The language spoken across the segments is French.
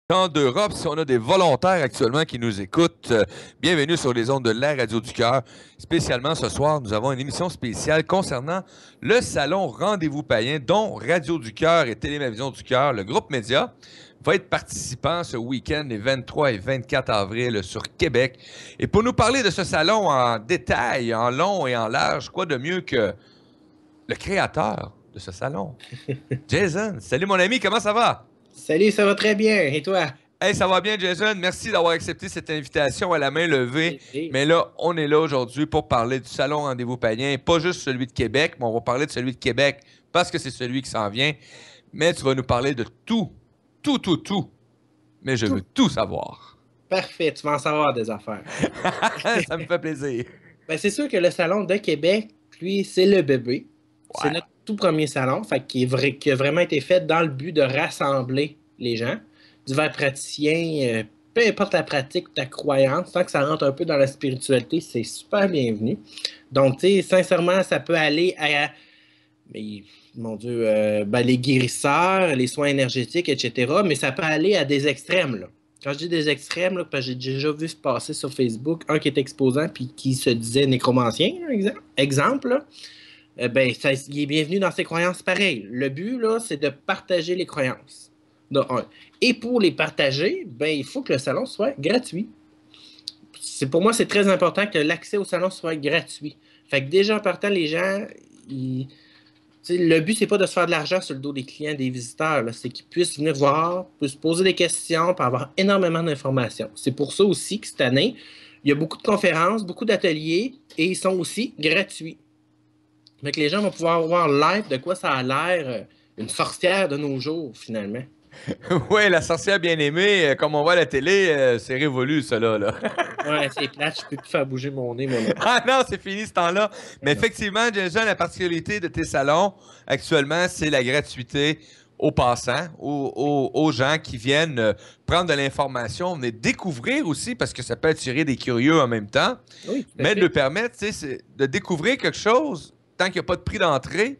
D'Europe, si on a des volontaires actuellement qui nous écoutent, bienvenue sur les ondes de la Radio du Cœur. Spécialement ce soir, nous avons une émission spéciale concernant le salon Rendez-vous païen, dont Radio du Cœur et Télévision du Cœur, le groupe Média, va être participant ce week-end les 23 et 24 avril sur Québec. Et pour nous parler de ce salon en détail, en long et en large, quoi de mieux que le créateur de ce salon, Jason. Salut mon ami, comment ça va? Salut, ça va très bien. Et toi? Hey, ça va bien, Jason. Merci d'avoir accepté cette invitation à la main levée. Oui. Mais là, on est là aujourd'hui pour parler du Salon Rendez-vous païen. Pas juste celui de Québec, mais on va parler de celui de Québec parce que c'est celui qui s'en vient. Mais tu vas nous parler de tout. Tout. Mais je veux tout savoir. Parfait, tu vas en savoir des affaires. Ça me fait plaisir. Ben, c'est sûr que le Salon de Québec, lui, c'est le bébé. Ouais. C'est notre tout premier salon, qui a vraiment été fait dans le but de rassembler les gens, divers praticiens, peu importe la pratique ou ta croyance, tant que ça rentre un peu dans la spiritualité, c'est super bienvenu. Donc, tu sais, sincèrement, ça peut aller à... Mais, mon Dieu, les guérisseurs, les soins énergétiques, etc., mais ça peut aller à des extrêmes, là. Quand je dis des extrêmes, là, parce que j'ai déjà vu se passer sur Facebook, un qui est exposant puis qui se disait nécromancien, exemple, là. Il est bienvenu dans ses croyances pareilles. Le but, là, c'est de partager les croyances. Et pour les partager, il faut que le salon soit gratuit. Pour moi, c'est très important que l'accès au salon soit gratuit. Fait que déjà, en partant, les gens, le but, c'est pas de se faire de l'argent sur le dos des clients, des visiteurs. C'est qu'ils puissent venir voir, puissent poser des questions, puis avoir énormément d'informations. C'est pour ça aussi que cette année, il y a beaucoup de conférences, beaucoup d'ateliers, et ils sont aussi gratuits. Donc, les gens vont pouvoir voir live de quoi ça a l'air une sorcière de nos jours, finalement. Oui, la sorcière bien-aimée, comme on voit à la télé, c'est révolu, ça, là. Ouais, c'est plate, je peux plus faire bouger mon nez, mon Ah non, c'est fini ce temps-là. Mais effectivement, Jason, la particularité de tes salons, actuellement, c'est la gratuité aux passants, aux gens qui viennent prendre de l'information, venir découvrir aussi, parce que ça peut attirer des curieux en même temps, oui, mais de leur permettre, de découvrir quelque chose tant qu'il n'y a pas de prix d'entrée.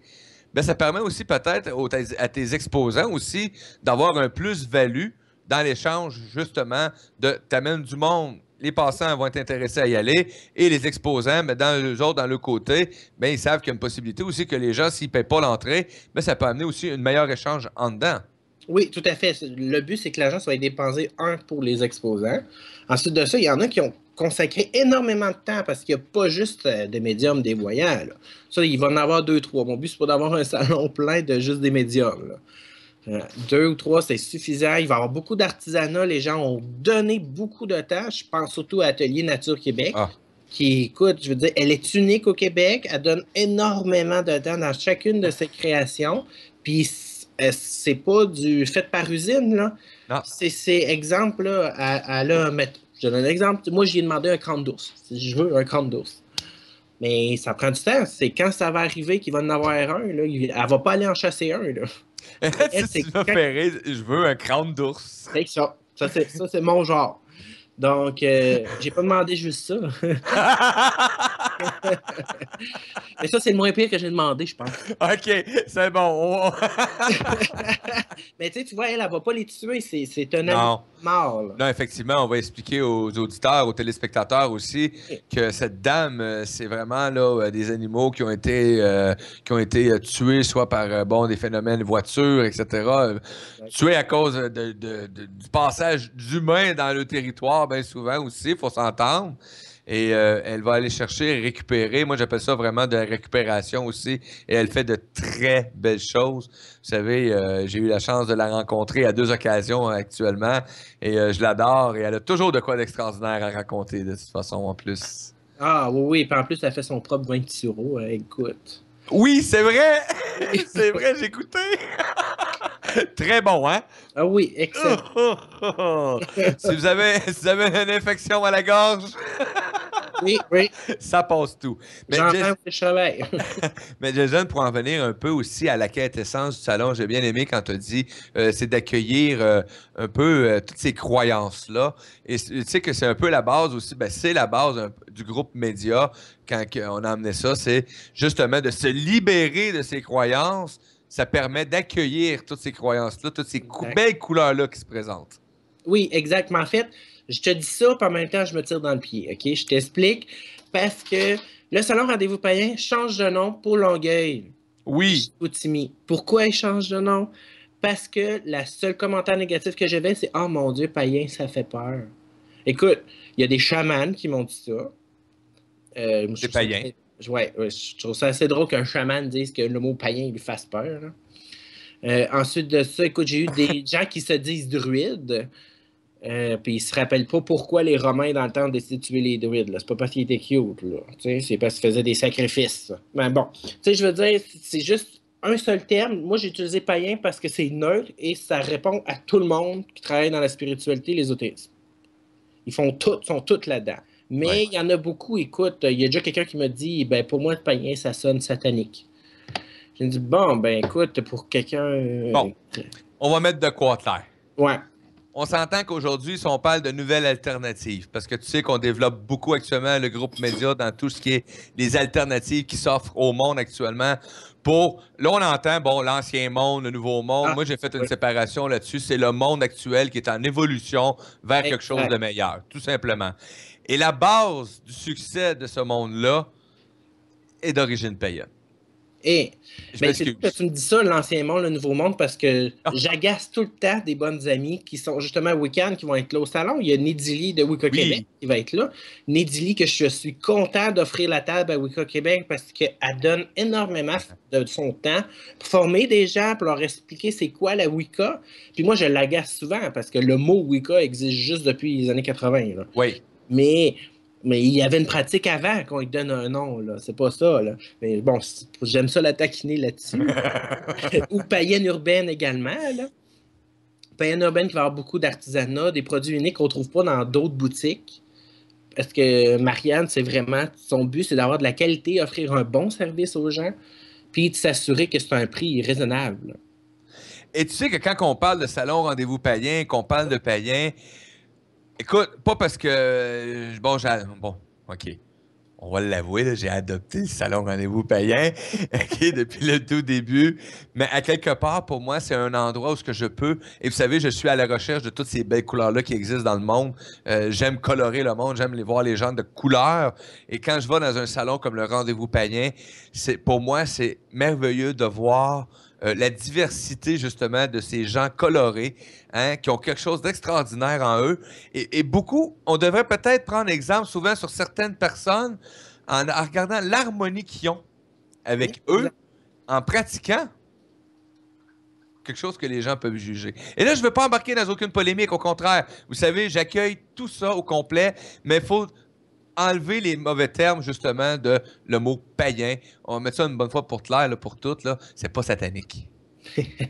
Ben, ça permet aussi peut-être à tes exposants aussi d'avoir un plus-value dans l'échange, justement, de t'amènes du monde. Les passants vont être intéressés à y aller et les exposants, mais dans eux autres, dans le côté, ben, ils savent qu'il y a une possibilité aussi que les gens, s'ils ne payent pas l'entrée, ben, ça peut amener aussi un meilleur échange en dedans. Oui, tout à fait. Le but, c'est que l'argent soit dépensé, pour les exposants. Ensuite de ça, il y en a qui ont consacré énormément de temps parce qu'il n'y a pas juste des médiums, des voyants. Là. Ça, il va en avoir 2, 3. Mon but, c'est pas d'avoir un salon plein de juste des médiums. Là. 2 ou 3, c'est suffisant. Il va y avoir beaucoup d'artisanat. Les gens ont donné beaucoup de temps. Je pense surtout à Atelier Nature Québec, qui, écoute, je veux dire, elle est unique au Québec. Elle donne énormément de temps dans chacune de ses créations. Puis, c'est pas du fait par usine, là. Non. C'est exemple, là, je donne un exemple. Moi, j'ai demandé un crâne d'ours. Je veux un crâne d'ours. Mais ça prend du temps. C'est quand ça va arriver qu'il va en avoir un, là. Elle va pas aller en chasser un, là. Si tu m'as fait rire, je veux un crâne d'ours. C'est ça. Ça, c'est mon genre. Donc, j'ai pas demandé juste ça. Mais ça, c'est le moins pire que j'ai demandé, je pense. OK, c'est bon. Mais tu vois, elle va pas les tuer. C'est un animal mort. Là. Non, effectivement, on va expliquer aux auditeurs, aux téléspectateurs aussi que cette dame, c'est vraiment là, des animaux qui ont été tués, soit par des phénomènes de voitures, etc. Tués à cause du passage d'humains dans le territoire, bien souvent aussi, il faut s'entendre. Et elle va aller chercher et récupérer. Moi, j'appelle ça vraiment de la récupération aussi. Et elle fait de très belles choses. Vous savez, j'ai eu la chance de la rencontrer à 2 occasions actuellement. Et je l'adore. Et elle a toujours de quoi d'extraordinaire à raconter de toute façon, en plus. Ah oui. Puis en plus, elle fait son propre vin de sirop. Écoute. Oui, c'est vrai! C'est vrai, j'ai goûté! Très bon, hein? Ah oui, excellent. Si vous avez une infection à la gorge... Oui. Ça passe tout. J'entends que je travaille. Mais Jason, pour en venir un peu aussi à la quintessence du salon, j'ai bien aimé quand tu as dit c'est d'accueillir un peu toutes ces croyances-là. Et tu sais que c'est un peu la base aussi, c'est la base du groupe Média quand on a amené ça, c'est justement de se libérer de ces croyances. Ça permet d'accueillir toutes ces croyances-là, toutes ces belles couleurs-là qui se présentent. Oui, exact. Mais en fait, je te dis ça, puis en même temps, je me tire dans le pied. OK? Je t'explique. Parce que le salon Rendez-vous Païen change de nom pour Longueuil. Oui, Chicoutimi. Pourquoi il change de nom? Parce que la seule commentaire négatif que j'avais, c'est oh mon Dieu, païen, ça fait peur. Écoute, il y a des chamans qui m'ont dit ça. Moi, c'est païen. ouais, je trouve ça assez drôle qu'un chaman dise que le mot païen lui fasse peur, là. Ensuite de ça, écoute, j'ai eu des gens qui se disent druides. Puis ils se rappellent pas pourquoi les Romains dans le temps ont décidé de tuer les druides. Là. C'est pas parce qu'ils étaient cute, là. C'est parce qu'ils faisaient des sacrifices. Mais bon, je veux dire, c'est juste un seul terme. Moi, j'ai utilisé païen parce que c'est neutre et ça répond à tout le monde qui travaille dans la spiritualité, l'ésotérisme. Ils font tout, sont tous là-dedans. Mais Ouais. il y en a beaucoup, écoute, il y a déjà quelqu'un qui m'a dit, ben pour moi, le païen, ça sonne satanique. J'ai dit, bon, ben écoute, pour quelqu'un... Bon, on va mettre de quoi clair. ouais. On s'entend qu'aujourd'hui, si on parle de nouvelles alternatives, parce que tu sais qu'on développe beaucoup actuellement le groupe Média dans tout ce qui est les alternatives qui s'offrent au monde actuellement. Là, on entend, bon, l'ancien monde, le nouveau monde. Ah, Moi, j'ai fait une oui. séparation là-dessus. C'est le monde actuel qui est en évolution vers quelque chose de Exact. meilleur, tout simplement. Et la base du succès de ce monde-là est d'origine payante. Et Je ben, c'est fou que m'excuse. tu me dis ça, l'ancien monde, le nouveau monde, parce que j'agace tout le temps des bonnes amies qui sont justement week-end, qui vont être là au salon. Il y a Nedili de Wicca Québec Oui. qui va être là. Nedili, que je suis content d'offrir la table à Wicca Québec parce qu'elle donne énormément de son temps pour former des gens, pour leur expliquer c'est quoi la Wicca. Puis moi, je l'agace souvent parce que le mot Wicca existe juste depuis les années 80. Là. Oui. Mais il y avait une pratique avant qu'on lui donne un nom, là. C'est pas ça, là. Mais bon, j'aime ça la taquiner là-dessus. Ou païenne urbaine également, là. Païenne urbaine qui va avoir beaucoup d'artisanat, des produits uniques qu'on ne trouve pas dans d'autres boutiques. Parce que Marianne, c'est vraiment son but, c'est d'avoir de la qualité, offrir un bon service aux gens, puis de s'assurer que c'est un prix raisonnable. Et tu sais que quand on parle de salon rendez-vous païen, qu'on parle de païen, écoute, pas parce que. Bon, bon, OK. On va l'avouer, là, j'ai adopté le salon rendez-vous païen OK, depuis le tout début. Mais à quelque part, pour moi, c'est un endroit où ce que je peux. Et vous savez, je suis à la recherche de toutes ces belles couleurs-là qui existent dans le monde. J'aime colorer le monde, j'aime les voir les gens de couleurs. Et quand je vais dans un salon comme le rendez-vous païen, pour moi, c'est merveilleux de voir la diversité, justement, de ces gens colorés, hein, qui ont quelque chose d'extraordinaire en eux. Et beaucoup, on devrait peut-être prendre exemple souvent sur certaines personnes en regardant l'harmonie qu'ils ont avec eux, en pratiquant quelque chose que les gens peuvent juger. Et là, je ne veux pas embarquer dans aucune polémique, au contraire. Vous savez, j'accueille tout ça au complet, mais il faut enlever les mauvais termes, justement, de le mot païen. On va mettre ça une bonne fois pour clair, là, pour toutes, là. C'est pas satanique.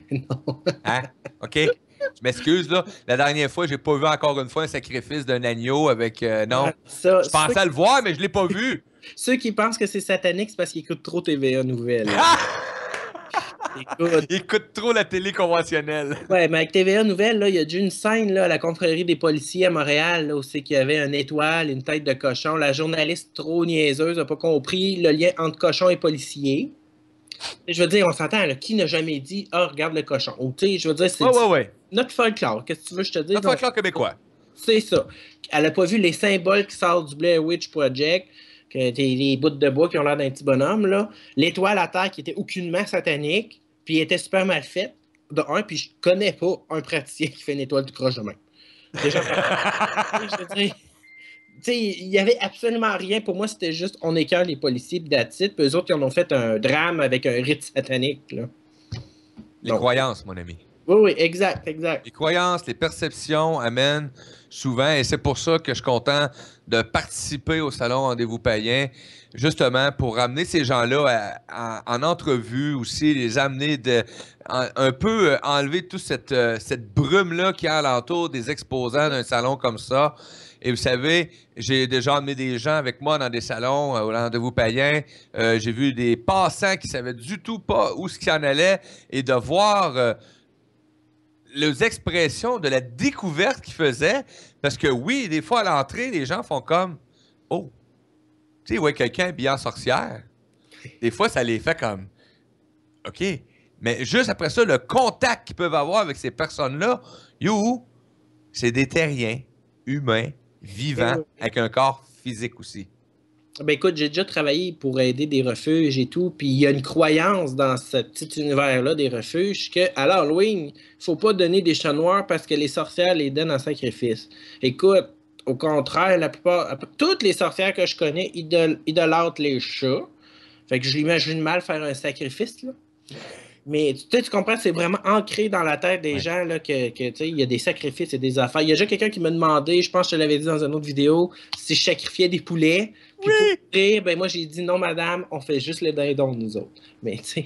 Non. Hein? OK? Je m'excuse, là. La dernière fois, j'ai pas vu encore une fois un sacrifice d'un agneau avec... non. Ça, Je pensais le voir, mais je l'ai pas vu. ceux qui pensent que c'est satanique, c'est parce qu'ils écoutent trop TVA Nouvelles. Écoute, Il coûte trop la télé conventionnelle. ouais, mais avec TVA Nouvelles, là, il y a déjà une scène là, à la confrérie des policiers à Montréal, là, où c'est qu'il y avait une étoile, une tête de cochon. La journaliste trop niaiseuse n'a pas compris le lien entre cochon et policier. Je veux dire, on s'entend, là, qui n'a jamais dit Ah, regarde le cochon? Ou, tu sais, je veux dire, c'est Ouais. notre folklore. Qu'est-ce que tu veux que je te dise? Notre folklore québécois. C'est ça. Elle n'a pas vu les symboles qui sortent du Blair Witch Project, que les bouts de bois qui ont l'air d'un petit bonhomme, là. L'étoile à terre qui était aucunement satanique, puis elle était super mal faite, de un, puis je connais pas un praticien qui fait une étoile du croche de même. Déjà, je veux dire, tu sais, il y avait absolument rien. Pour moi, c'était juste, on écœure les policiers, puis that's it. Puis eux autres, ils en ont fait un drame avec un rite satanique, là. Les Donc, croyances, mon ami. oui, exact. Les croyances, les perceptions amènent souvent, et c'est pour ça que je suis content de participer au Salon Rendez-vous Païen, justement pour ramener ces gens-là en entrevue aussi, les amener un peu enlever toute cette brume-là qui est alentour des exposants d'un salon comme ça. Et vous savez, j'ai déjà amené des gens avec moi dans des salons au Rendez-vous Païen. J'ai vu des passants qui savaient du tout pas où ce qu'ils en allait et de voir les expressions de la découverte qu'ils faisaient. Parce que oui, des fois à l'entrée, les gens font comme Oh, tu sais, ouais, quelqu'un habillé en sorcière. Des fois, ça les fait comme OK. Mais juste après ça, le contact qu'ils peuvent avoir avec ces personnes-là, you, c'est des terriens humains, vivants, avec un corps physique aussi. Ben écoute, j'ai déjà travaillé pour aider des refuges et tout, puis il y a une croyance dans ce petit univers-là des refuges que à l'Halloween, il faut pas donner des chats noirs parce que les sorcières les donnent en sacrifice. Écoute, au contraire, toutes les sorcières que je connais idolâtrent les chats. Fait que je l'imagine mal faire un sacrifice, là. Mais tu comprends, c'est vraiment ancré dans la tête des gens là, tu sais, il y a des sacrifices et des affaires. Il y a déjà quelqu'un qui m'a demandé, je pense que je te l'avais dit dans une autre vidéo, si je sacrifiais des poulets. Puis pour dire, ben moi j'ai dit non madame, on fait juste les dindons nous autres. Mais tu sais,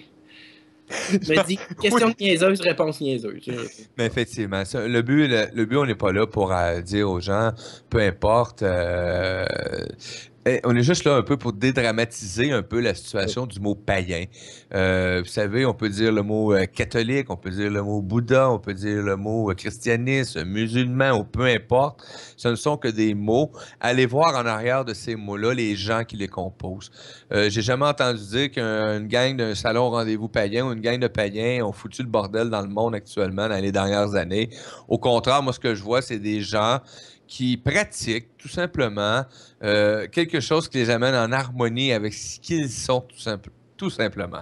je me dis, question niaiseuse, réponse niaiseuse. Mais effectivement, le but, on n'est pas là pour dire aux gens, peu importe. On est juste là un peu pour dédramatiser un peu la situation du mot païen. Vous savez, on peut dire le mot catholique, on peut dire le mot Bouddha, on peut dire le mot christianisme, musulman, ou peu importe. Ce ne sont que des mots. Allez voir en arrière de ces mots-là les gens qui les composent. J'ai jamais entendu dire qu'une gang d'un salon rendez-vous païen ou une gang de païens ont foutu le bordel dans le monde actuellement dans les dernières années. Au contraire, moi, ce que je vois, c'est des gens qui pratiquent tout simplement quelque chose qui les amène en harmonie avec ce qu'ils sont tout simplement.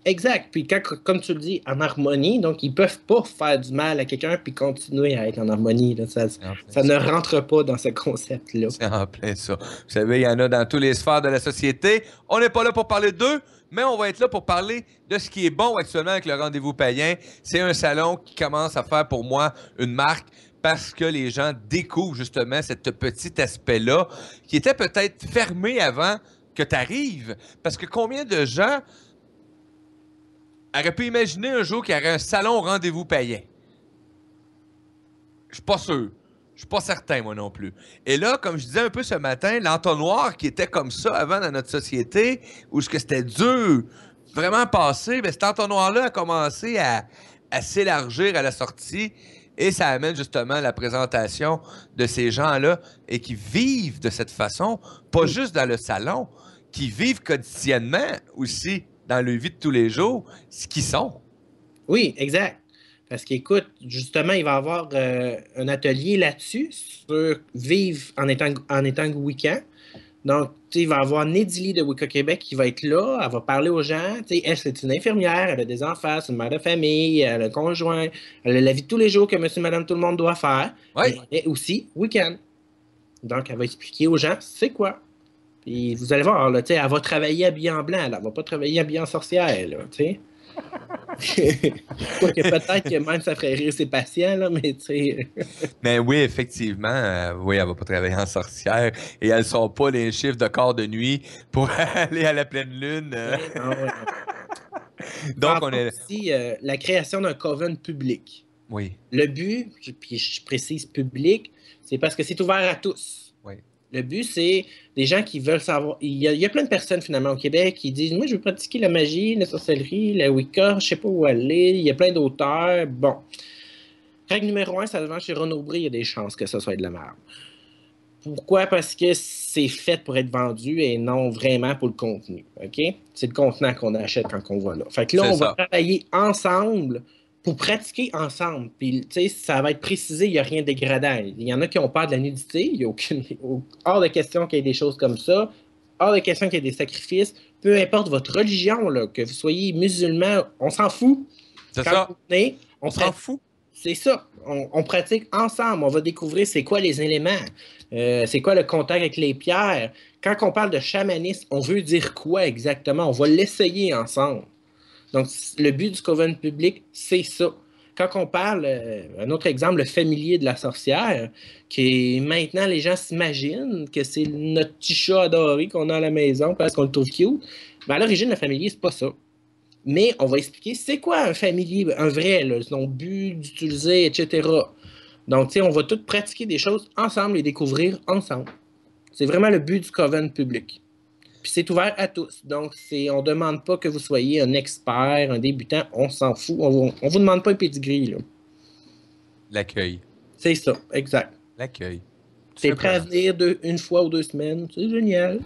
Exact. Puis comme tu le dis, en harmonie, donc ils peuvent pas faire du mal à quelqu'un puis continuer à être en harmonie. Là. Ça ne rentre pas dans ce concept-là. C'est en plein ça. Vous savez, il y en a dans toutes les sphères de la société. On n'est pas là pour parler d'eux, mais on va être là pour parler de ce qui est bon actuellement avec le rendez-vous païen. C'est un salon qui commence à faire pour moi une marque parce que les gens découvrent justement ce petit aspect-là qui était peut-être fermé avant que tu arrives. Parce que combien de gens auraient pu imaginer un jour qu'il y aurait un salon rendez-vous païen? Je suis pas sûr. Je suis pas certain, moi non plus. Et là, comme je disais un peu ce matin, l'entonnoir qui était comme ça avant dans notre société, où ce que c'était dur, vraiment passé, ben, cet entonnoir-là a commencé à s'élargir à la sortie et ça amène justement la présentation de ces gens-là et qui vivent de cette façon, pas juste dans le salon, qui vivent quotidiennement aussi dans leur vie de tous les jours, ce qu'ils sont. Oui, exact. Parce qu'écoute, justement, il va y avoir un atelier là-dessus sur vivre en étant week-end. Donc, il va y avoir Nedili de Wicca Québec qui va être là. Elle va parler aux gens. Elle, c'est une infirmière, elle a des enfants, c'est une mère de famille, elle a un conjoint, elle a la vie de tous les jours que monsieur, madame, tout le monde doit faire. Oui. Et aussi week-end. Donc, elle va expliquer aux gens c'est quoi. Puis vous allez voir, là, elle va travailler habillée en blanc. Elle ne va pas travailler habillée en sorcière. Là, Quoique peut-être que même ça ferait rire ses patients, là, mais tu sais. Mais oui, effectivement, oui, elle va pas travailler en sorcière et elles sont pas les chiffres de corps de nuit pour aller à la pleine lune. Donc, on est. Aussi, la création d'un coven public. Oui. Le but, puis je précise public, c'est parce que c'est ouvert à tous. Oui. Le but, c'est des gens qui veulent savoir. Il y a plein de personnes, finalement, au Québec qui disent moi, je veux pratiquer la magie, la sorcellerie, la Wicca, je sais pas où aller. Il y a plein d'auteurs. Bon. Règle numéro 1, ça se vend chez Renaud Bré, il y a des chances que ça soit de la merde. Pourquoi? Parce que c'est fait pour être vendu et non vraiment pour le contenu. OK? C'est le contenant qu'on achète quand on va là. Fait que là, on va travailler ensemble pour pratiquer ensemble. Puis, tu sais, ça va être précisé, il n'y a rien de dégradant. Il y en a qui ont peur de la nudité. Il n'y a hors de question qu'il y ait des choses comme ça. Hors de question qu'il y ait des sacrifices. Peu importe votre religion, là, que vous soyez musulman, on s'en fout. C'est ça. On s'en fout. C'est ça. On pratique ensemble. On va découvrir c'est quoi les éléments. C'est quoi le contact avec les pierres. Quand on parle de chamanisme, on veut dire quoi exactement? On va l'essayer ensemble. Donc, le but du coven public, c'est ça. Quand on parle, un autre exemple, le familier de la sorcière, qui est maintenant, les gens s'imaginent que c'est notre petit chat adoré qu'on a à la maison parce qu'on le trouve cute. Mais à l'origine, le familier, c'est pas ça. Mais on va expliquer c'est quoi un familier, un vrai, là, son but d'utiliser, etc. Donc, tu sais, on va tous pratiquer des choses ensemble et découvrir ensemble. C'est vraiment le but du coven public. Puis c'est ouvert à tous. Donc, on ne demande pas que vous soyez un expert, un débutant. On s'en fout. On vous demande pas un pedigree. Là. L'accueil. C'est ça, exact. L'accueil. C'est prêt à venir une fois ou 2 semaines. C'est génial.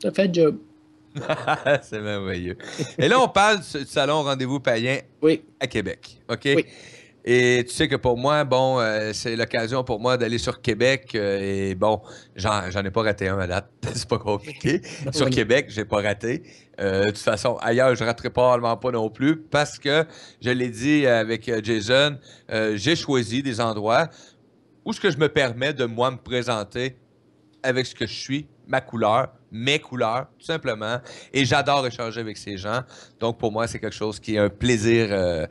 Ça fait le job. C'est merveilleux. Et là, on parle du salon Rendez-vous païen à Québec. OK? Oui. Et tu sais que pour moi, bon, c'est l'occasion pour moi d'aller sur Québec. Et bon, j'en ai pas raté un à date. C'est pas compliqué. Sur Québec, j'ai pas raté. De toute façon, ailleurs, je raterai probablement pas non plus parce que, je l'ai dit avec Jason, j'ai choisi des endroits où ce que je me permets de moi me présenter avec ce que je suis, ma couleur, mes couleurs, tout simplement. Et j'adore échanger avec ces gens. Donc, pour moi, c'est quelque chose qui est un plaisir.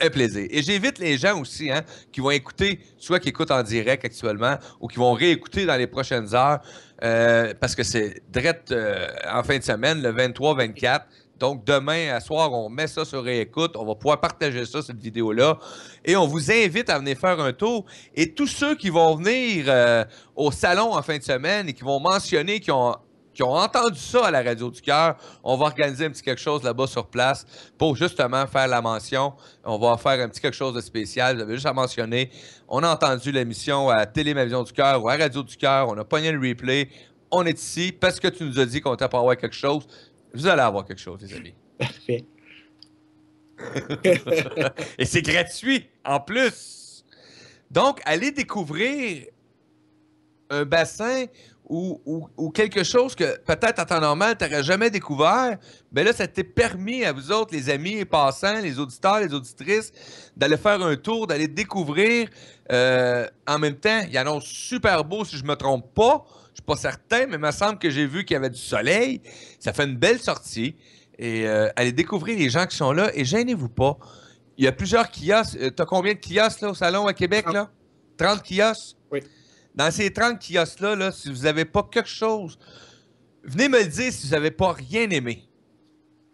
Et j'invite les gens aussi, hein, qui vont écouter, soit qui écoutent en direct actuellement, ou qui vont réécouter dans les prochaines heures, parce que c'est direct en fin de semaine, le 23-24. Donc, demain à soir, on met ça sur réécoute. On va pouvoir partager ça, cette vidéo-là. Et on vous invite à venir faire un tour. Et tous ceux qui vont venir au salon en fin de semaine et qui vont mentionner qui ont entendu ça à la Radio du Cœur, on va organiser un petit quelque chose là-bas sur place pour justement faire la mention. On va faire un petit quelque chose de spécial. Vous avez juste à mentionner. On a entendu l'émission à Télé Ma Vision du Cœur ou à Radio du Cœur. On a pogné le replay. On est ici parce que tu nous as dit qu'on t'a pas avoir quelque chose. Vous allez avoir quelque chose, les amis. Parfait. Et c'est gratuit en plus. Donc, allez découvrir un bassin ou quelque chose que peut-être en temps normal, tu n'aurais jamais découvert, bien là, ça t'est permis à vous autres, les amis et passants, les auditeurs, les auditrices, d'aller faire un tour, d'aller découvrir. En même temps, il annonce super beau, si je ne me trompe pas. Je ne suis pas certain, mais il me semble que j'ai vu qu'il y avait du soleil. Ça fait une belle sortie. Et allez découvrir les gens qui sont là et gênez-vous pas. Il y a plusieurs kiosques. Tu as combien de kiosques là, au salon à Québec? 30. Là? 30 kiosques? Oui. Dans ces 30 kiosques-là, là, si vous n'avez pas quelque chose, venez me le dire si vous n'avez pas rien aimé.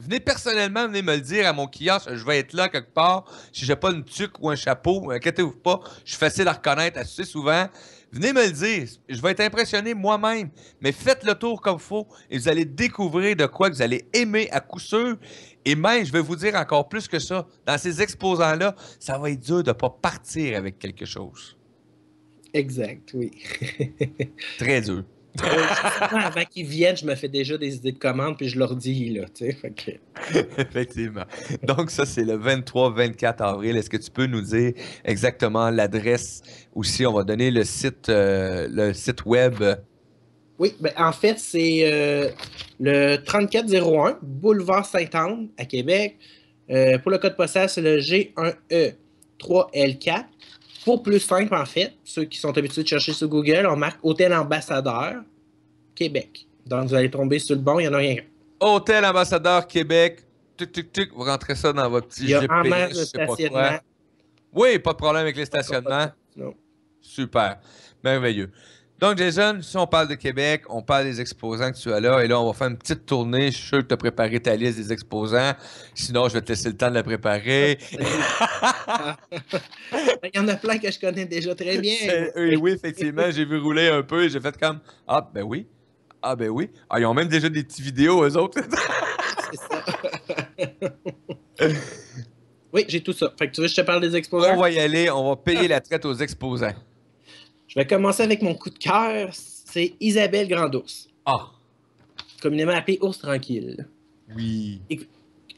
Venez personnellement, venez me le dire à mon kiosque. Je vais être là quelque part. Si j'ai pas une tuque ou un chapeau, inquiétez-vous pas. Je suis facile à reconnaître assez souvent. Venez me le dire. Je vais être impressionné moi-même. Mais faites le tour comme il faut et vous allez découvrir de quoi que vous allez aimer à coup sûr. Et même, je vais vous dire encore plus que ça. Dans ces exposants-là, ça va être dur de ne pas partir avec quelque chose. Exact, oui. Très dur. Avant qu'ils viennent, je me fais déjà des idées de commandes, puis je leur dis, là, tu sais. Fait que... Effectivement. Donc, ça, c'est le 23-24 avril. Est-ce que tu peux nous dire exactement l'adresse aussi? On va donner le site web. Oui, ben, en fait, c'est le 3401 Boulevard Sainte-Anne à Québec. Pour le code postal, c'est le G1E3L4. Pour plus simple, en fait, ceux qui sont habitués de chercher sur Google, on marque Hôtel Ambassadeur Québec. Donc, vous allez tomber sur le bon, il n'y en a rien. Hôtel Ambassadeur Québec. Tuc, tuc, tuc. Vous rentrez ça dans votre petit Il y a GPS, en masse de je sais pas stationnement. quoi. Oui, pas de problème avec les stationnements. Non. Super. Merveilleux. Donc, Jason, si on parle de Québec, on parle des exposants que tu as là, et là, on va faire une petite tournée. Je suis sûr que tu as préparé ta liste des exposants. Sinon, je vais te laisser le temps de la préparer. Il y en a plein que je connais déjà très bien. Oui, effectivement, j'ai vu rouler un peu et j'ai fait comme ah, ben oui. Ah, ben oui. Ah, ils ont même déjà des petites vidéos, eux autres. C'est ça. Oui, j'ai tout ça. Fait que tu veux que je te parle des exposants? On va y aller, on va payer la traite aux exposants. Je vais commencer avec mon coup de cœur. C'est Isabelle Grandours, Ah, communément appelée Ours Tranquille. oui.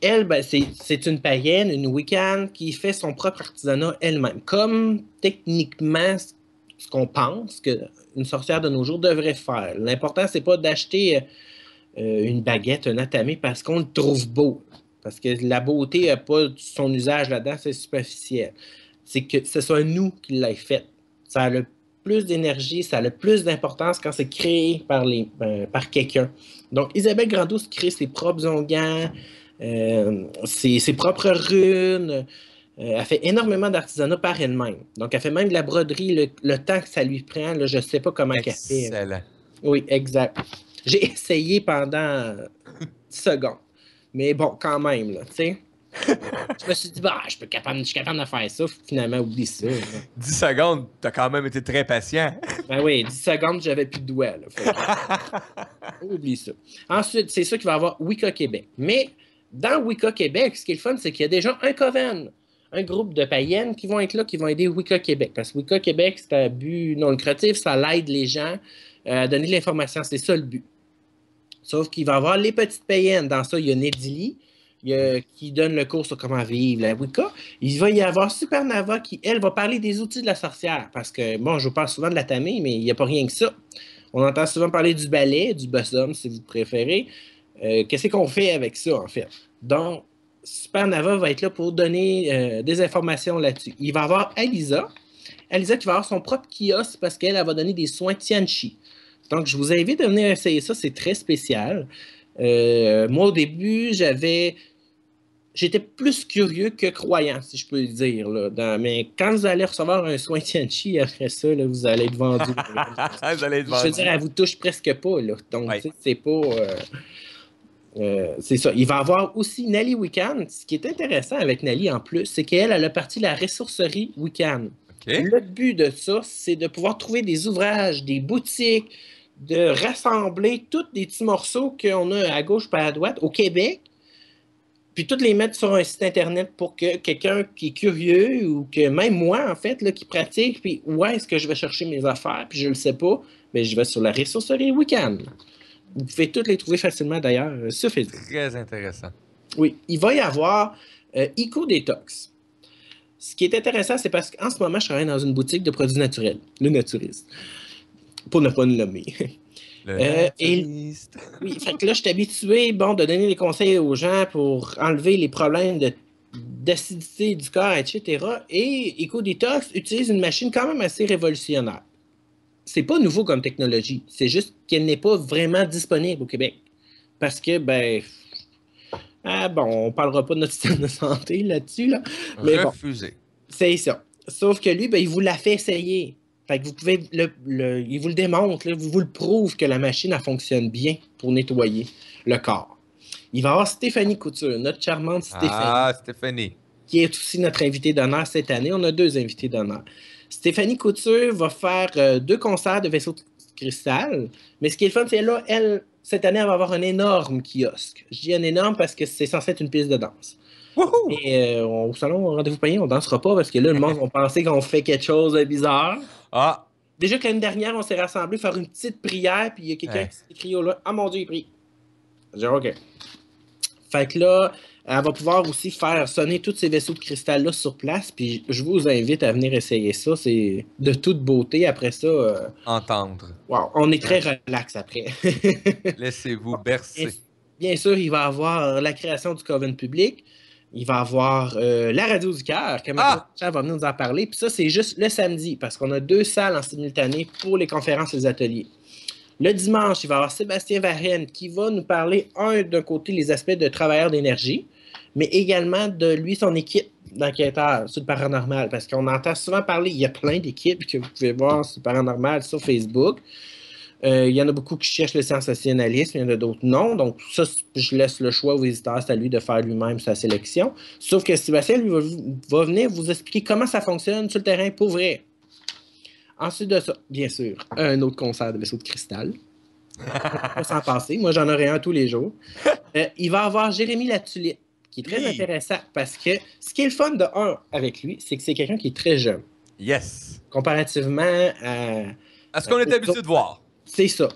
Elle, ben, c'est une païenne, une Wiccan, qui fait son propre artisanat elle-même. Comme techniquement ce qu'on pense qu'une sorcière de nos jours devrait faire. L'important, c'est pas d'acheter une baguette, un atami, parce qu'on le trouve beau. Parce que la beauté n'a pas son usage là-dedans, c'est superficiel. C'est que ce soit nous qui l'ayons fait. Ça a le plus d'énergie, ça a le plus d'importance quand c'est créé par quelqu'un. Donc, Isabelle Grandours crée ses propres onguents, ses propres runes. Elle fait énormément d'artisanat par elle-même. Donc, elle fait même de la broderie, le temps que ça lui prend. Là, je ne sais pas comment elle fait. Excellent. Oui, exact. J'ai essayé pendant 10 secondes. Mais bon, quand même, là, tu sais. Je me suis dit, bah, je suis capable de faire ça. Finalement, oublie ça. Là. 10 secondes, t'as quand même été très patient. Ben oui, 10 secondes, j'avais plus de doigts. Là. Oublie ça. Ensuite, c'est ça qui va avoir Wicca Québec. Mais dans Wicca Québec, ce qui est le fun, c'est qu'il y a déjà un coven, un groupe de païennes qui vont être là, qui vont aider Wicca Québec. Parce que Wicca Québec, c'est un but non lucratif, ça l'aide les gens à donner de l'information. C'est ça le but. Sauf qu'il va y avoir les petites païennes. Dans ça, il y a Nedili, qui donne le cours sur comment vivre la Wicca. Il va y avoir Supernava qui, elle, va parler des outils de la sorcière. Parce que, bon, je vous parle souvent de la tamée, mais il n'y a pas rien que ça. On entend souvent parler du balai, du bosom, si vous préférez. Qu'est-ce qu'on fait avec ça, en fait? Donc, Supernava va être là pour donner des informations là-dessus. Il va y avoir Alisa. Alisa qui va avoir son propre kiosque parce qu'elle va donner des soins Tianchi. Donc, je vous invite à venir essayer ça. C'est très spécial. Moi, au début, j'étais plus curieux que croyant, si je peux le dire. Là, mais quand vous allez recevoir un soin Tianchi, après ça, là, vous allez être vendu. Vous allez être Je veux vendu. dire, elle vous touche presque pas. Là. Donc, Ouais. c'est pas... c'est ça. Il va y avoir aussi Nelly Wiccan. Ce qui est intéressant avec Nelly, en plus, c'est qu'elle a parti de la ressourcerie Wiccan. OK. Le but de ça, c'est de pouvoir trouver des ouvrages, des boutiques, de rassembler tous les petits morceaux qu'on a à gauche et à droite au Québec, puis tous les mettre sur un site Internet pour que quelqu'un qui est curieux ou que même moi, en fait, là, qui pratique, puis où est-ce que je vais chercher mes affaires, puis je ne le sais pas, mais je vais sur la ressourcerie Wiccan. Vous pouvez toutes les trouver facilement, d'ailleurs, sur Facebook. Très intéressant. Oui, il va y avoir Eco Detox. Ce qui est intéressant, c'est parce qu'en ce moment, je travaille dans une boutique de produits naturels, le naturiste, pour ne pas le nommer. Le naturiste. Oui, fait que là, je suis habitué, bon, de donner des conseils aux gens pour enlever les problèmes d'acidité du corps, etc. Et Eco Detox utilise une machine quand même assez révolutionnaire. C'est pas nouveau comme technologie, c'est juste qu'elle n'est pas vraiment disponible au Québec. Parce que, ben, bon, on parlera pas de notre système de santé là-dessus, là. Mais Refusé. bon, c'est ça. Sauf que lui, ben, il vous l'a fait essayer. Fait que vous pouvez il vous le démontre, là, vous le prouve que la machine elle fonctionne bien pour nettoyer le corps. Il va y avoir Stéphanie Couture, notre charmante Stéphanie. Ah, Stéphanie. Qui est aussi notre invitée d'honneur cette année. On a 2 invités d'honneur. Stéphanie Couture va faire 2 concerts de vaisseaux de cristal. Mais ce qui est le fun, c'est là, elle, cette année, elle va avoir un énorme kiosque. Je dis un énorme parce que c'est censé être une piste de danse. Wouhou! Et au salon Rendez-vous payé, on dansera pas parce que là, le monde va penser qu'on fait quelque chose de bizarre. Ah! Déjà que l'année dernière, on s'est rassemblés faire une petite prière, puis il y a quelqu'un qui s'est écrit au là. Ah mon Dieu, il prie. J'ai dit OK. Fait que là, elle va pouvoir aussi faire sonner tous ces vaisseaux de cristal-là sur place. Puis je vous invite à venir essayer ça. C'est de toute beauté. Après ça, Entendre. wow, on est très relax après. Laissez-vous bercer. Bien sûr, il va y avoir la création du Coven public. Il va y avoir la radio du cœur, que maintenant va venir nous en parler. Puis ça, c'est juste le samedi, parce qu'on a 2 salles en simultané pour les conférences et les ateliers. Le dimanche, il va y avoir Sébastien Varenne qui va nous parler, d'un côté, les aspects de travailleurs d'énergie, mais également de lui, son équipe d'enquêteurs sur le paranormal, parce qu'on entend souvent parler, il y a plein d'équipes que vous pouvez voir sur le paranormal sur Facebook. Il y en a beaucoup qui cherchent le sensationnalisme, il y en a d'autres non. Donc, ça, je laisse le choix aux visiteurs, c'est à lui de faire lui-même sa sélection. Sauf que Sébastien, lui, va venir vous expliquer comment ça fonctionne sur le terrain pour vrai. Ensuite de ça, bien sûr, un autre concert de vaisseau de cristal. Pas s'en passer. Moi, j'en aurai un tous les jours. Il va avoir Jérémy Latulippe, qui est très intéressant parce que ce qui est le fun de avec lui, c'est que c'est quelqu'un qui est très jeune. Yes. Comparativement à ce qu'on est habitué de voir. C'est ça.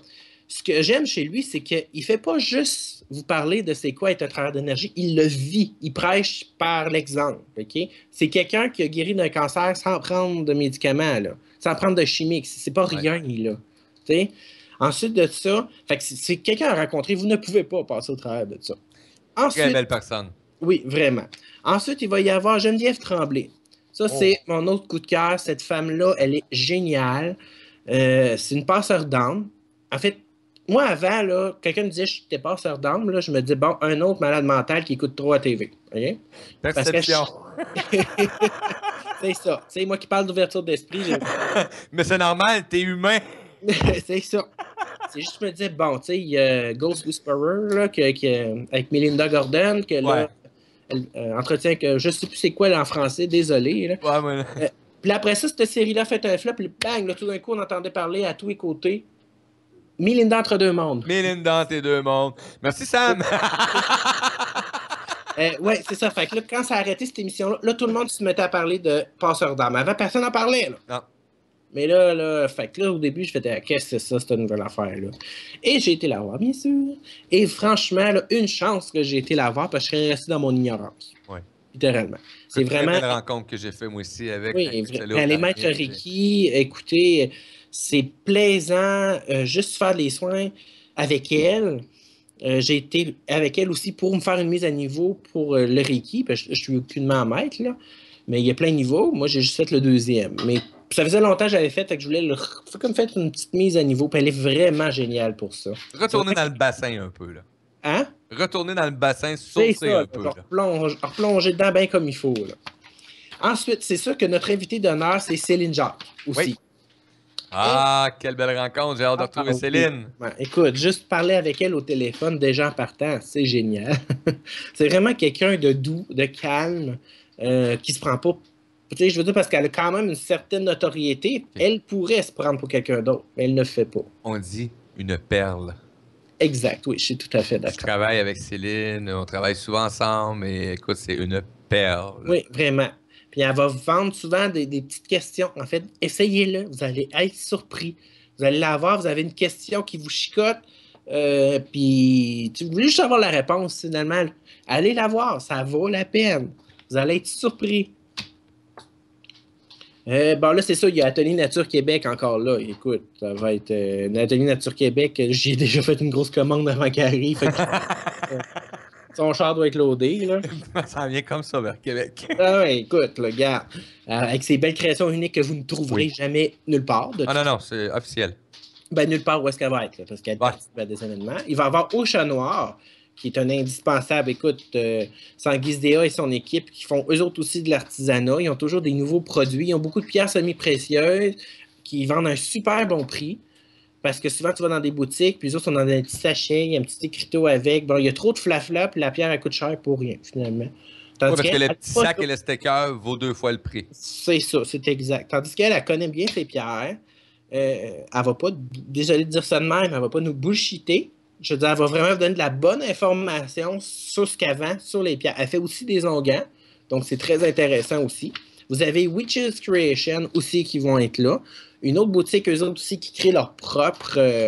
Ce que j'aime chez lui, c'est qu'il ne fait pas juste vous parler de c'est quoi être un travailleur d'énergie, il le vit. Il prêche par l'exemple. Okay? C'est quelqu'un qui a guéri d'un cancer sans prendre de médicaments, là, sans prendre de chimiques. C'est pas rien, là. T'sais? Ensuite de ça, c'est quelqu'un à rencontrer. Vous ne pouvez pas passer au travers de ça. Ensuite, très belle personne. Oui, vraiment. Ensuite, il va y avoir Geneviève Tremblay. Ça, c'est mon autre coup de cœur. Cette femme-là, elle est géniale. C'est une passeur d'âme. En fait, moi, avant, là, quelqu'un me disait que j'étais passeur d'âme, là, je me dis, bon, un autre malade mental qui écoute trop à TV. Okay? Perception. C'est ça. C'est moi qui parle d'ouverture d'esprit. Mais c'est normal, t'es humain. C'est ça. C'est juste, je me disais, bon, tu sais, il y a Ghost Whisperer, là, avec Melinda Gordon, que là, elle entretient que je sais plus c'est quoi là, en français, désolé. Là. Ouais, moi. Puis après ça, cette série-là a fait un flop, puis bang, là, tout d'un coup, on entendait parler à tous les côtés. Melinda entre 2 mondes. Melinda entre 2 mondes. Merci, Sam. Ouais, c'est ça. Fait que là, quand ça a arrêté cette émission-là, là, tout le monde se mettait à parler de passeur d'âme. Avant, personne n'en parlait, là. Non. Mais fait que là, au début, je faisais, qu'est-ce que c'est ça, cette nouvelle affaire-là? Et j'ai été la voir, bien sûr. Et franchement, là, une chance que j'ai été la voir parce que je serais resté dans mon ignorance. Ouais. Littéralement. C'est Une très vraiment. belle rencontre que j'ai fait moi aussi avec Oui, quand je suis allé au les maîtres Canadien. Reiki, écoutez, c'est plaisant, juste faire les soins avec elle. J'ai été avec elle aussi pour me faire une mise à niveau pour le Reiki, parce que je suis aucunement maître, là. Mais il y a plein de niveaux. Moi, j'ai juste fait le deuxième. Mais ça faisait longtemps que j'avais fait, que je voulais comme faire une petite mise à niveau. Puis elle est vraiment géniale pour ça. Retourner dans le bassin un peu, là. Hein? Retourner dans le bassin, C'est sauter ça, un là, peu, je là. replonger dedans bien comme il faut. Là. Ensuite, c'est sûr que notre invité d'honneur, c'est Céline Jacques aussi. Oui. Ah, quelle belle rencontre. J'ai hâte de retrouver oui. Céline. Ouais, écoute, juste parler avec elle au téléphone, déjà en partant, c'est génial. C'est vraiment quelqu'un de doux, de calme, qui se prend pas. Tu sais, je veux dire, parce qu'elle a quand même une certaine notoriété. Elle pourrait se prendre pour quelqu'un d'autre, mais elle ne le fait pas. On dit une perle. Exact, oui, je suis tout à fait Je d'accord. travaille avec Céline, on travaille souvent ensemble, mais écoute, c'est une perle. Oui, vraiment. Puis elle va vendre souvent des petites questions. En fait, essayez-le, vous allez être surpris. Vous allez la voir, vous avez une question qui vous chicote, puis vous voulez juste avoir la réponse finalement. Allez la voir, ça vaut la peine. Vous allez être surpris. Bon, là, c'est ça, il y a Atelier Nature Québec encore là. Écoute, ça va être Atelier Nature Québec. J'y déjà fait une grosse commande avant qu'il arrive. Son char doit être loadé, là. Ça vient comme ça vers Québec. Ah ouais, écoute, le gars, avec ces belles créations uniques que vous ne trouverez jamais nulle part. Ah non, non, c'est officiel. Ben, nulle part où est-ce qu'elle va être, là, parce qu'elle participe à des événements. Il va y avoir Au Chat Noir, qui est un indispensable. Écoute, Sanguis Déa et son équipe qui font eux autres aussi de l'artisanat. Ils ont toujours des nouveaux produits. Ils ont beaucoup de pierres semi-précieuses qui vendent un super bon prix. Parce que souvent, tu vas dans des boutiques, puis les autres sont dans des petits sachets, il y a un petit écriteau avec. Bon, il y a trop de flafla, puis la pierre, elle coûte cher pour rien, finalement. Oui, parce que le petit sac et le sticker vaut 2 fois le prix. C'est ça, c'est exact. Tandis qu'elle, elle connaît bien ses pierres. Elle va pas, désolé de dire ça de même, elle va pas nous bullshiter. Je veux dire, elle va vraiment vous donner de la bonne information sur ce qu'elle vend, sur les pierres. Elle fait aussi des onguents, donc c'est très intéressant aussi. Vous avez Witches Creation aussi qui vont être là. Une autre boutique, eux autres aussi, qui crée leurs propres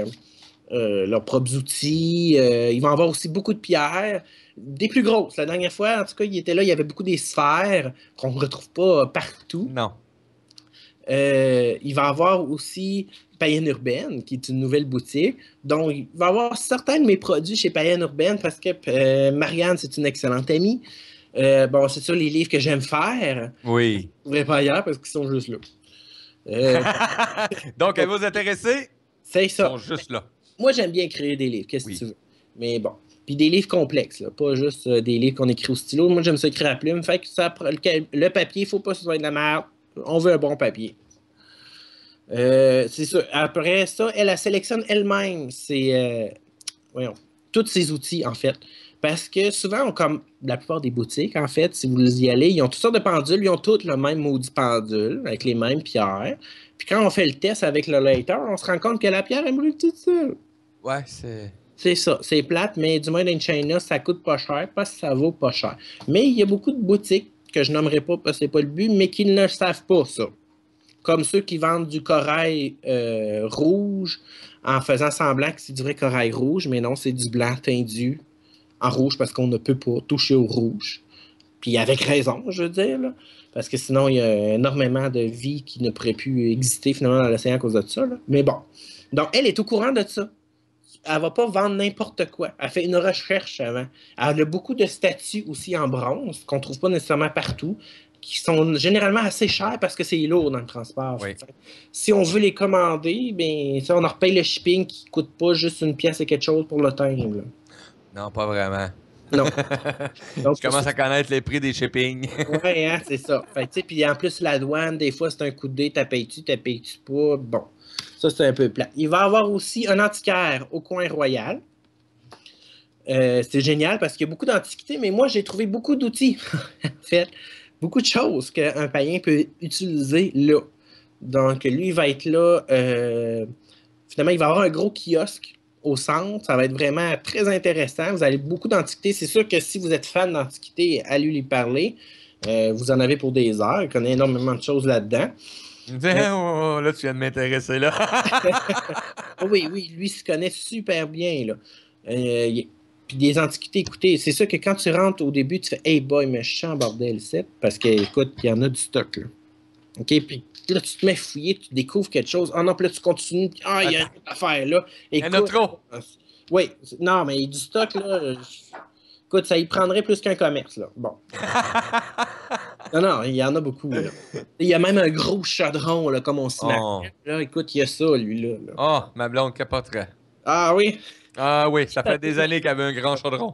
outils. Ils vont avoir aussi beaucoup de pierres, des plus grosses. La dernière fois, en tout cas, il était là, il y avait beaucoup des sphères qu'on ne retrouve pas partout. Non. Il va y avoir aussi Païenne Urbaine, qui est une nouvelle boutique. Donc, il va y avoir certains de mes produits chez Païenne Urbaine parce que Marianne, c'est une excellente amie. Bon, c'est ça les livres que j'aime faire. Oui. Je ne pourrais pas ailleurs parce qu'ils sont juste là. Donc, elle vous intéresser? C'est ça. Ils sont juste là. Moi, j'aime bien créer des livres, qu'est-ce que tu veux. Mais bon. Puis des livres complexes, là, pas juste des livres qu'on écrit au stylo. Moi, j'aime ça écrire à plume. Fait que le papier, il ne faut pas que ce soit de la merde. On veut un bon papier. C'est ça. Après ça, elle sélectionne elle-même tous ses outils, en fait. Parce que souvent, comme la plupart des boutiques, en fait, si vous y allez, ils ont toutes sortes de pendules, ils ont toutes le même maudit pendule, avec les mêmes pierres. Puis quand on fait le test avec le later, on se rend compte que la pierre, elle brûle toute seule. Ouais, c'est... C'est ça, c'est plate, mais du moins dans China, ça coûte pas cher parce que ça vaut pas cher. Mais il y a beaucoup de boutiques que je nommerai pas parce que c'est pas le but, mais qui ne le savent pas, ça. Comme ceux qui vendent du corail rouge en faisant semblant que c'est du vrai corail rouge, mais non, c'est du blanc teindu en rouge parce qu'on ne peut pas toucher au rouge. Puis avec raison, je veux dire, là, parce que sinon, il y a énormément de vie qui ne pourrait plus exister finalement dans l'océan à cause de ça. Là. Mais bon. Donc, elle est au courant de ça. Elle va pas vendre n'importe quoi. Elle fait une recherche avant. Elle a beaucoup de statues aussi en bronze qu'on trouve pas nécessairement partout, qui sont généralement assez chers parce que c'est lourd dans le transport. Oui. Si on veut les commander, ben, ça, on en repaye le shipping qui coûte pas juste une pièce et quelque chose pour le timbre. Non, pas vraiment. Non. Donc, je commence à connaître les prix des shipping. Oui, hein, c'est ça. Puis en plus, la douane, des fois, c'est un coup de dé, t'as-payes-tu pas. Bon, ça, c'est un peu plat. Il va y avoir aussi un antiquaire au coin royal. C'est génial parce qu'il y a beaucoup d'antiquités, mais moi, j'ai trouvé beaucoup d'outils, en fait. Beaucoup de choses qu'un païen peut utiliser là. Donc, lui, il va être là. Finalement, il va avoir un gros kiosque au centre. Ça va être vraiment très intéressant. Vous avez beaucoup d'antiquités. C'est sûr que si vous êtes fan d'antiquités, allez lui parler. Vous en avez pour des heures. Il connaît énormément de choses là-dedans. Oh, là, tu viens de m'intéresser, là. Oui, oui, lui se connaît super bien, là. Puis des antiquités, écoutez, c'est sûr que quand tu rentres au début, tu fais Hey boy, méchant bordel, c'est parce que, écoute, il y en a du stock, là. OK? Puis là, tu te mets fouiller, tu découvres quelque chose. Ah non, puis là, tu continues. Ah, il y a une Attends, autre affaire, là. il y en a Écoute, trop. oui, non, mais du stock, là, écoute, ça y prendrait plus qu'un commerce, là. Bon. Non, non, il y en a beaucoup, là. Il y a même un gros chaudron, là, comme on s'imagine. Oh. Là, écoute, il y a ça, lui-là. Là. Oh, ma blonde capoterait. Ah oui? Ah oui, ça fait des années qu'il y avait un grand chaudron.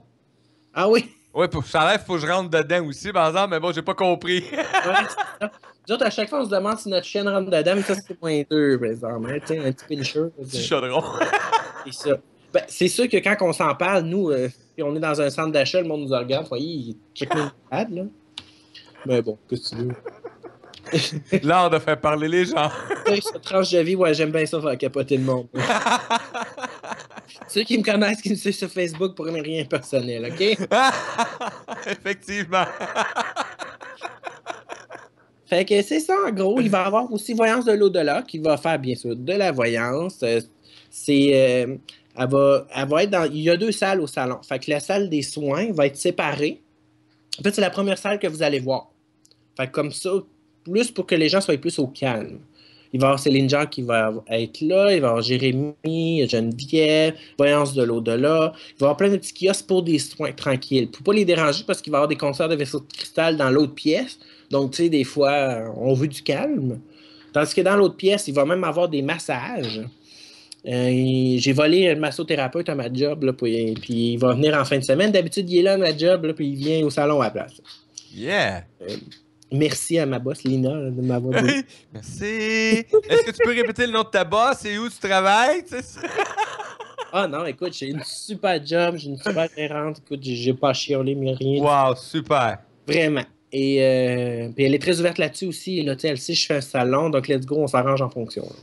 Ah oui? Oui, pour ça il faut que je rentre dedans aussi, par exemple, mais bon, j'ai pas compris. Ouais, c'est ça. Nous autres, à chaque fois, on se demande si notre chienne rentre dedans, mais ça, c'est -2, par exemple. Hein. Tu sais, un petit pincher. Petit chaudron. C'est ça. Ben, c'est sûr que quand on s'en parle, nous, si on est dans un centre d'achat, le monde nous regarde, voyez, il check mes malades, là. Mais bon, qu'est-ce que tu veux? L'art de faire parler les gens. Ouais, cette tranche de vie, ouais, j'aime bien ça faire capoter le monde. Ceux qui me connaissent, qui me suivent sur Facebook, pour rien personnel, OK? Effectivement. Fait que c'est ça, en gros. Il va y avoir aussi Voyance de l'au-delà qui va faire, bien sûr, de la voyance. Elle va être dans. Il y a 2 salles au salon. Fait que la salle des soins va être séparée. En fait, c'est la première salle que vous allez voir. Fait que comme ça, plus pour que les gens soient plus au calme. Il va y avoir Céline Jacques qui va être là, il va y avoir Jérémy, Geneviève, Voyance de l'au-delà. Il va y avoir plein de petits kiosques pour des soins tranquilles. Pour pas les déranger parce qu'il va y avoir des concerts de vaisseaux de cristal dans l'autre pièce. Donc, tu sais, des fois, on veut du calme. Tandis que dans l'autre pièce, il va même avoir des massages. J'ai volé un massothérapeute à ma job, là, puis il va venir en fin de semaine. D'habitude, il est là à ma job, là, puis il vient au salon à la place. Yeah. Merci à ma boss, Lina, de m'avoir dit. Merci. Est-ce que tu peux répéter le nom de ta boss et où tu travailles? Ah non, écoute, j'ai une super job, j'ai une super gérante. Écoute, j'ai pas chiolé, mais rien. Wow, super. Vraiment. Et puis elle est très ouverte là-dessus aussi. Là, elle sait que je fais un salon, donc let's go, on s'arrange en fonction. Là.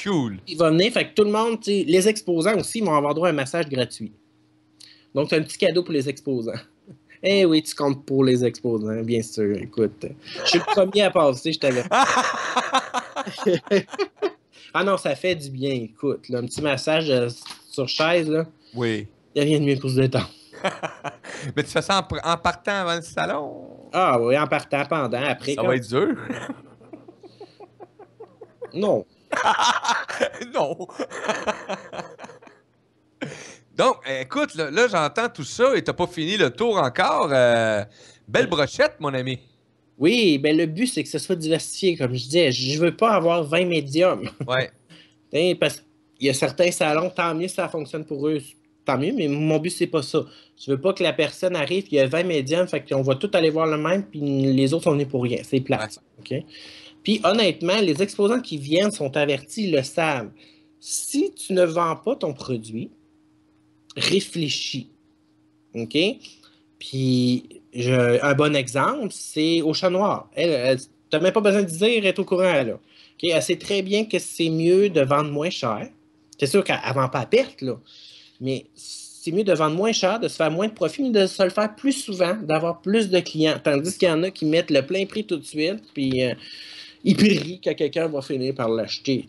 Cool. Il va venir, fait que tout le monde, les exposants aussi vont avoir droit à un massage gratuit. Donc, c'est un petit cadeau pour les exposants. Eh oui, tu comptes pour les exposants, bien sûr. Écoute, je suis le premier à passer, je t'avais. Ah non, ça fait du bien, écoute. Là, un petit massage sur chaise, là. Oui. Il n'y a rien de mieux pour se détendre. Mais tu fais ça en partant avant le salon? Ah oui, en partant, pendant, après. Ça va être dur. Non. Non. Donc, écoute, là, j'entends tout ça et t'as pas fini le tour encore. Belle brochette, mon ami. Oui, ben le but, c'est que ce soit diversifié, comme je disais. Je veux pas avoir 20 médiums. Ouais. Parce qu'il y a certains salons, tant mieux si ça fonctionne pour eux, tant mieux, mais mon but, c'est pas ça. Je veux pas que la personne arrive, il y a 20 médiums, fait qu'on va tous aller voir le même, puis les autres, on est pour rien. C'est plate. Ouais. OK? Puis honnêtement, les exposants qui viennent sont avertis, ils le savent. Si tu ne vends pas ton produit, réfléchis. OK? Puis, un bon exemple, c'est au Chat Noir. Tu n'as même pas besoin de dire, elle est au courant, là. OK? Elle sait très bien que c'est mieux de vendre moins cher. C'est sûr qu'elle ne vend pas à perte, là. Mais c'est mieux de vendre moins cher, de se faire moins de profit, mais de se le faire plus souvent, d'avoir plus de clients. Tandis qu'il y en a qui mettent le plein prix tout de suite, puis ils prient que quelqu'un va finir par l'acheter.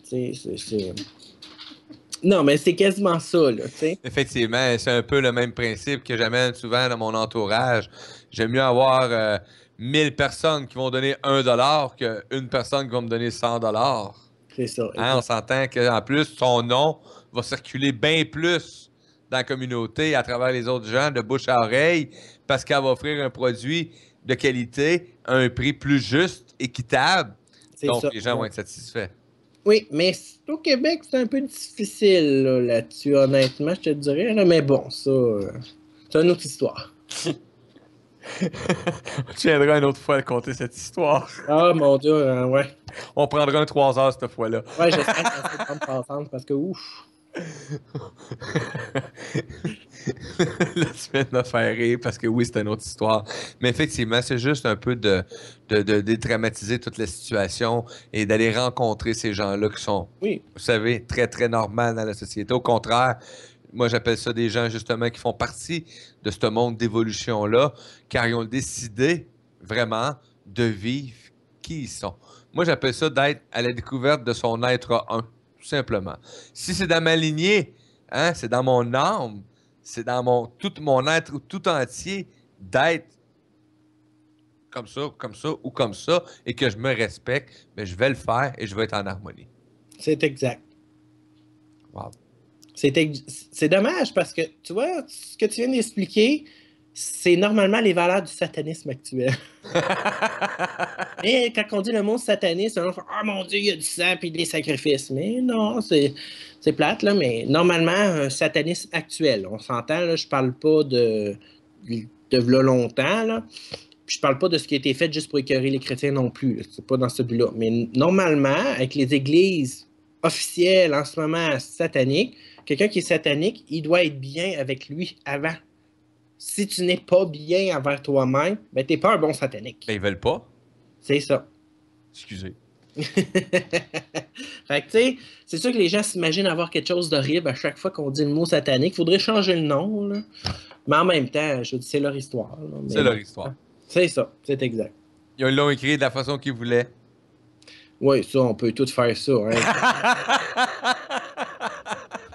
Non, mais c'est quasiment ça, là, tu sais. Effectivement, c'est un peu le même principe que j'amène souvent dans mon entourage. J'aime mieux avoir 1000 personnes qui vont donner 1$ qu'une personne qui va me donner 100$. C'est ça. Hein, on s'entend qu'en plus, son nom va circuler bien plus dans la communauté à travers les autres gens, de bouche à oreille, parce qu'elle va offrir un produit de qualité à un prix plus juste, équitable. Donc, ça. Les gens vont être satisfaits. Oui, mais au Québec, c'est un peu difficile là-dessus, honnêtement, je te dirais. Là, mais bon, ça, c'est une autre histoire. Tu viendras une autre fois à compter cette histoire. Ah, mon Dieu, ouais. On prendra un 3 heures cette fois-là. Ouais, j'espère que ça va me passer parce que ouf. La semaine de faire rire parce que oui, c'est une autre histoire. Mais effectivement, c'est juste un peu de dédramatiser toute la situation et d'aller rencontrer ces gens-là qui sont, Oui. vous savez, très, très normaux dans la société. Au contraire, moi, j'appelle ça des gens justement qui font partie de ce monde d'évolution-là, car ils ont décidé vraiment de vivre qui ils sont. Moi, j'appelle ça d'être à la découverte de son être un, tout simplement. Si c'est dans ma lignée, hein, c'est dans mon âme, c'est dans tout mon être tout entier d'être comme ça ou comme ça, et que je me respecte, mais je vais le faire et je vais être en harmonie. C'est exact. Wow. C'est dommage parce que, tu vois, ce que tu viens d'expliquer, c'est normalement les valeurs du satanisme actuel. Mais quand on dit le mot satanisme, on fait « Ah mon Dieu, il y a du sang et des sacrifices. » Mais non, c'est plate, là. Mais normalement, un satanisme actuel. On s'entend, là, je parle pas de v'là longtemps, là. Puis je parle pas de ce qui a été fait juste pour écœurer les chrétiens non plus. C'est pas dans ce but-là. Mais normalement, avec les églises officielles en ce moment sataniques, quelqu'un qui est satanique, il doit être bien avec lui avant. Si tu n'es pas bien envers toi-même, ben t'es pas un bon satanique. Ben, ils veulent pas. C'est ça. Excusez. Fait que tu sais, c'est sûr que les gens s'imaginent avoir quelque chose d'horrible à chaque fois qu'on dit le mot satanique. Faudrait changer le nom, là. Mais en même temps, je dis c'est leur histoire. Là. C'est leur histoire. C'est ça, c'est exact. Ils l'ont écrit de la façon qu'ils voulaient. Oui, ça, on peut tout faire ça. Hein.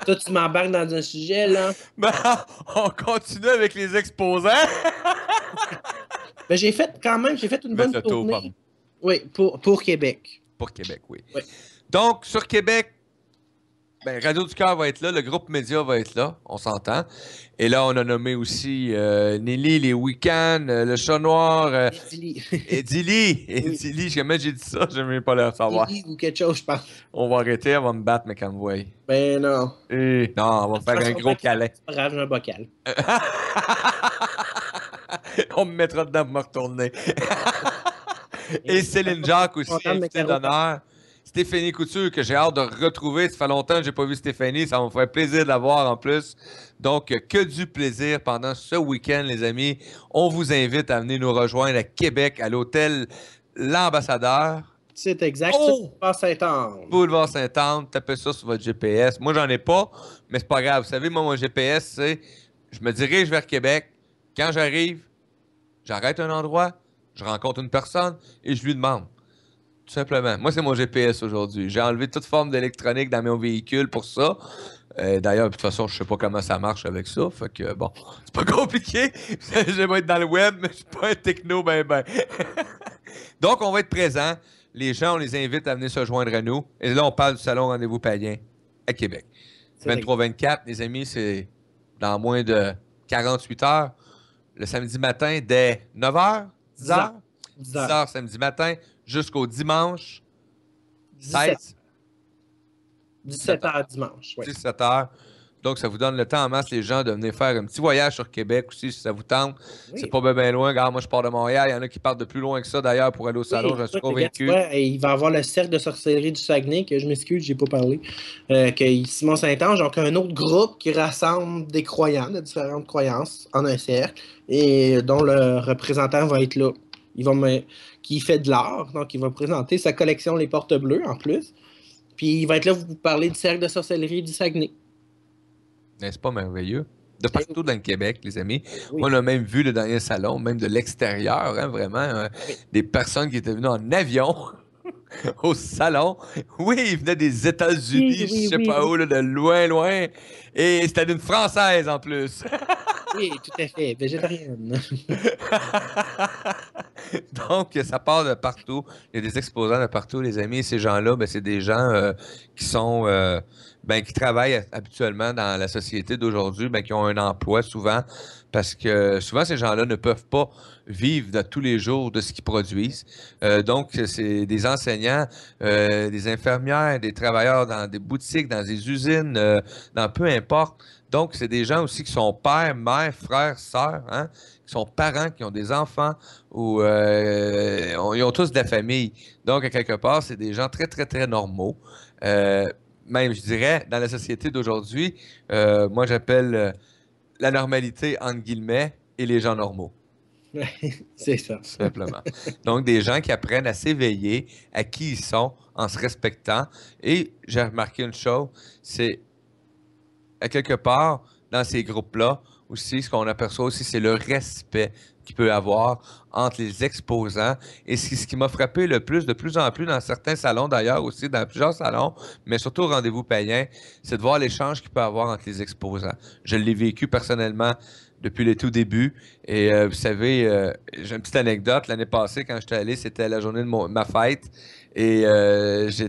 Toi, tu m'embarques dans un sujet, là. Ben, on continue avec les exposants. Ben, j'ai fait une bonne tournée. Oui, pour Québec. Pour Québec, oui. Oui. Donc, sur Québec, ben, Radio du Cœur va être là, le groupe Média va être là, on s'entend. Et là, on a nommé aussi Nelly, les Week-ends, le Chat Noir, Edili, jamais j'ai dit ça, je n'aime pas le savoir. Edili ou quelque chose, je pense. On va arrêter, elle va me battre, mais quand vous voyez. Ben non. Non, on va faire un gros câlin. C'est pas grave, j'ai un bocal. On me mettra dedans pour me retourner. Et Céline Jacques aussi, invitée d'honneur. Stéphanie Couture, que j'ai hâte de retrouver. Ça fait longtemps que je n'ai pas vu Stéphanie. Ça va me faire plaisir de la voir en plus. Donc, que du plaisir pendant ce week-end, les amis. On vous invite à venir nous rejoindre à Québec, à l'hôtel L'Ambassadeur. C'est exact. Boulevard Sainte-Anne. Boulevard Sainte-Anne. Tapez ça sur votre GPS. Moi, j'en ai pas, mais c'est pas grave. Vous savez, moi, mon GPS, c'est je me dirige vers Québec. Quand j'arrive, j'arrête un endroit, je rencontre une personne et je lui demande. Tout simplement. Moi, c'est mon GPS aujourd'hui. J'ai enlevé toute forme d'électronique dans mon véhicule pour ça. D'ailleurs, de toute façon, je sais pas comment ça marche avec ça. Fait que, bon, c'est pas compliqué. J'aime être dans le web, mais je suis pas un techno, ben. Donc, on va être présents. Les gens, on les invite à venir se joindre à nous. Et là, on parle du Salon Rendez-vous Païen à Québec. 23-24, les amis, c'est dans moins de 48 heures. Le samedi matin, dès 9h, 10h. 10h samedi matin jusqu'au dimanche 16. 17h dimanche. Oui. 17h. Donc, ça vous donne le temps en masse, les gens, de venir faire un petit voyage sur Québec aussi, si ça vous tente. Oui. C'est pas bien loin. Regarde, moi, je pars de Montréal. Il y en a qui partent de plus loin que ça, d'ailleurs, pour aller au salon. Je suis convaincu. Il va y avoir le cercle de sorcellerie du Saguenay, que je m'excuse, j'ai pas parlé. Que Simon Saint-Ange, donc un autre groupe qui rassemble des croyants de différentes croyances en un cercle et dont le représentant va être là. Qui fait de l'art, donc il va présenter sa collection Les Portes Bleues en plus. Puis il va être là pour vous parler du cercle de sorcellerie du Saguenay. N'est-ce pas merveilleux? De partout dans le Québec, les amis. Oui. On a même vu le dernier salon, même de l'extérieur, hein, vraiment, des personnes qui étaient venues en avion au salon. Oui, ils venaient des États-Unis, je sais pas où, là, de loin. Et c'était d'une Française en plus. Oui, tout à fait, végétarienne. Donc, ça part de partout. Il y a des exposants de partout, les amis. Ces gens-là, ben, c'est des gens qui sont... qui travaillent habituellement dans la société d'aujourd'hui, qui ont un emploi souvent, parce que souvent, ces gens-là ne peuvent pas vivre de tous les jours de ce qu'ils produisent. Donc, c'est des enseignants, des infirmières, des travailleurs dans des boutiques, dans des usines, dans peu importe. Donc, c'est des gens aussi qui sont pères, mères, frères, sœurs, hein, qui sont parents, qui ont des enfants, ou ils ont tous de la famille. Donc, à quelque part, c'est des gens très, très, très normaux. Même, je dirais, dans la société d'aujourd'hui, moi, j'appelle la normalité, entre guillemets, et les gens normaux. C'est ça. Simplement. Donc, des gens qui apprennent à s'éveiller à qui ils sont en se respectant. Et j'ai remarqué une chose, c'est à quelque part, dans ces groupes-là, aussi, ce qu'on aperçoit aussi, c'est le respect qu'il peut y avoir entre les exposants. Et ce qui m'a frappé le plus, de plus en plus dans certains salons d'ailleurs aussi, dans plusieurs salons, mais surtout au rendez-vous payant, c'est de voir l'échange qu'il peut y avoir entre les exposants. Je l'ai vécu personnellement depuis le tout début. Et vous savez, j'ai une petite anecdote. L'année passée, quand j'étais allé, c'était la journée de ma fête. Et j'ai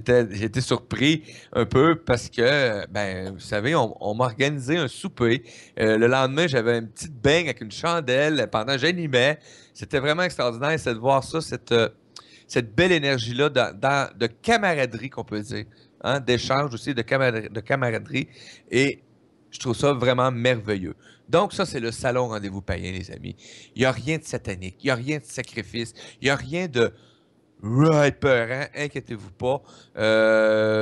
été surpris un peu parce que, ben, vous savez, on m'a organisé un souper. Le lendemain, j'avais une petite beigne avec une chandelle pendant que j'animais. C'était vraiment extraordinaire, c'est de voir ça, cette belle énergie-là de camaraderie qu'on peut dire, hein, d'échange aussi, de camaraderie. Et je trouve ça vraiment merveilleux. Donc, ça, c'est le salon rendez-vous païen, les amis. Il n'y a rien de satanique, il n'y a rien de sacrifice, il n'y a rien de right peurant, inquiétez-vous pas.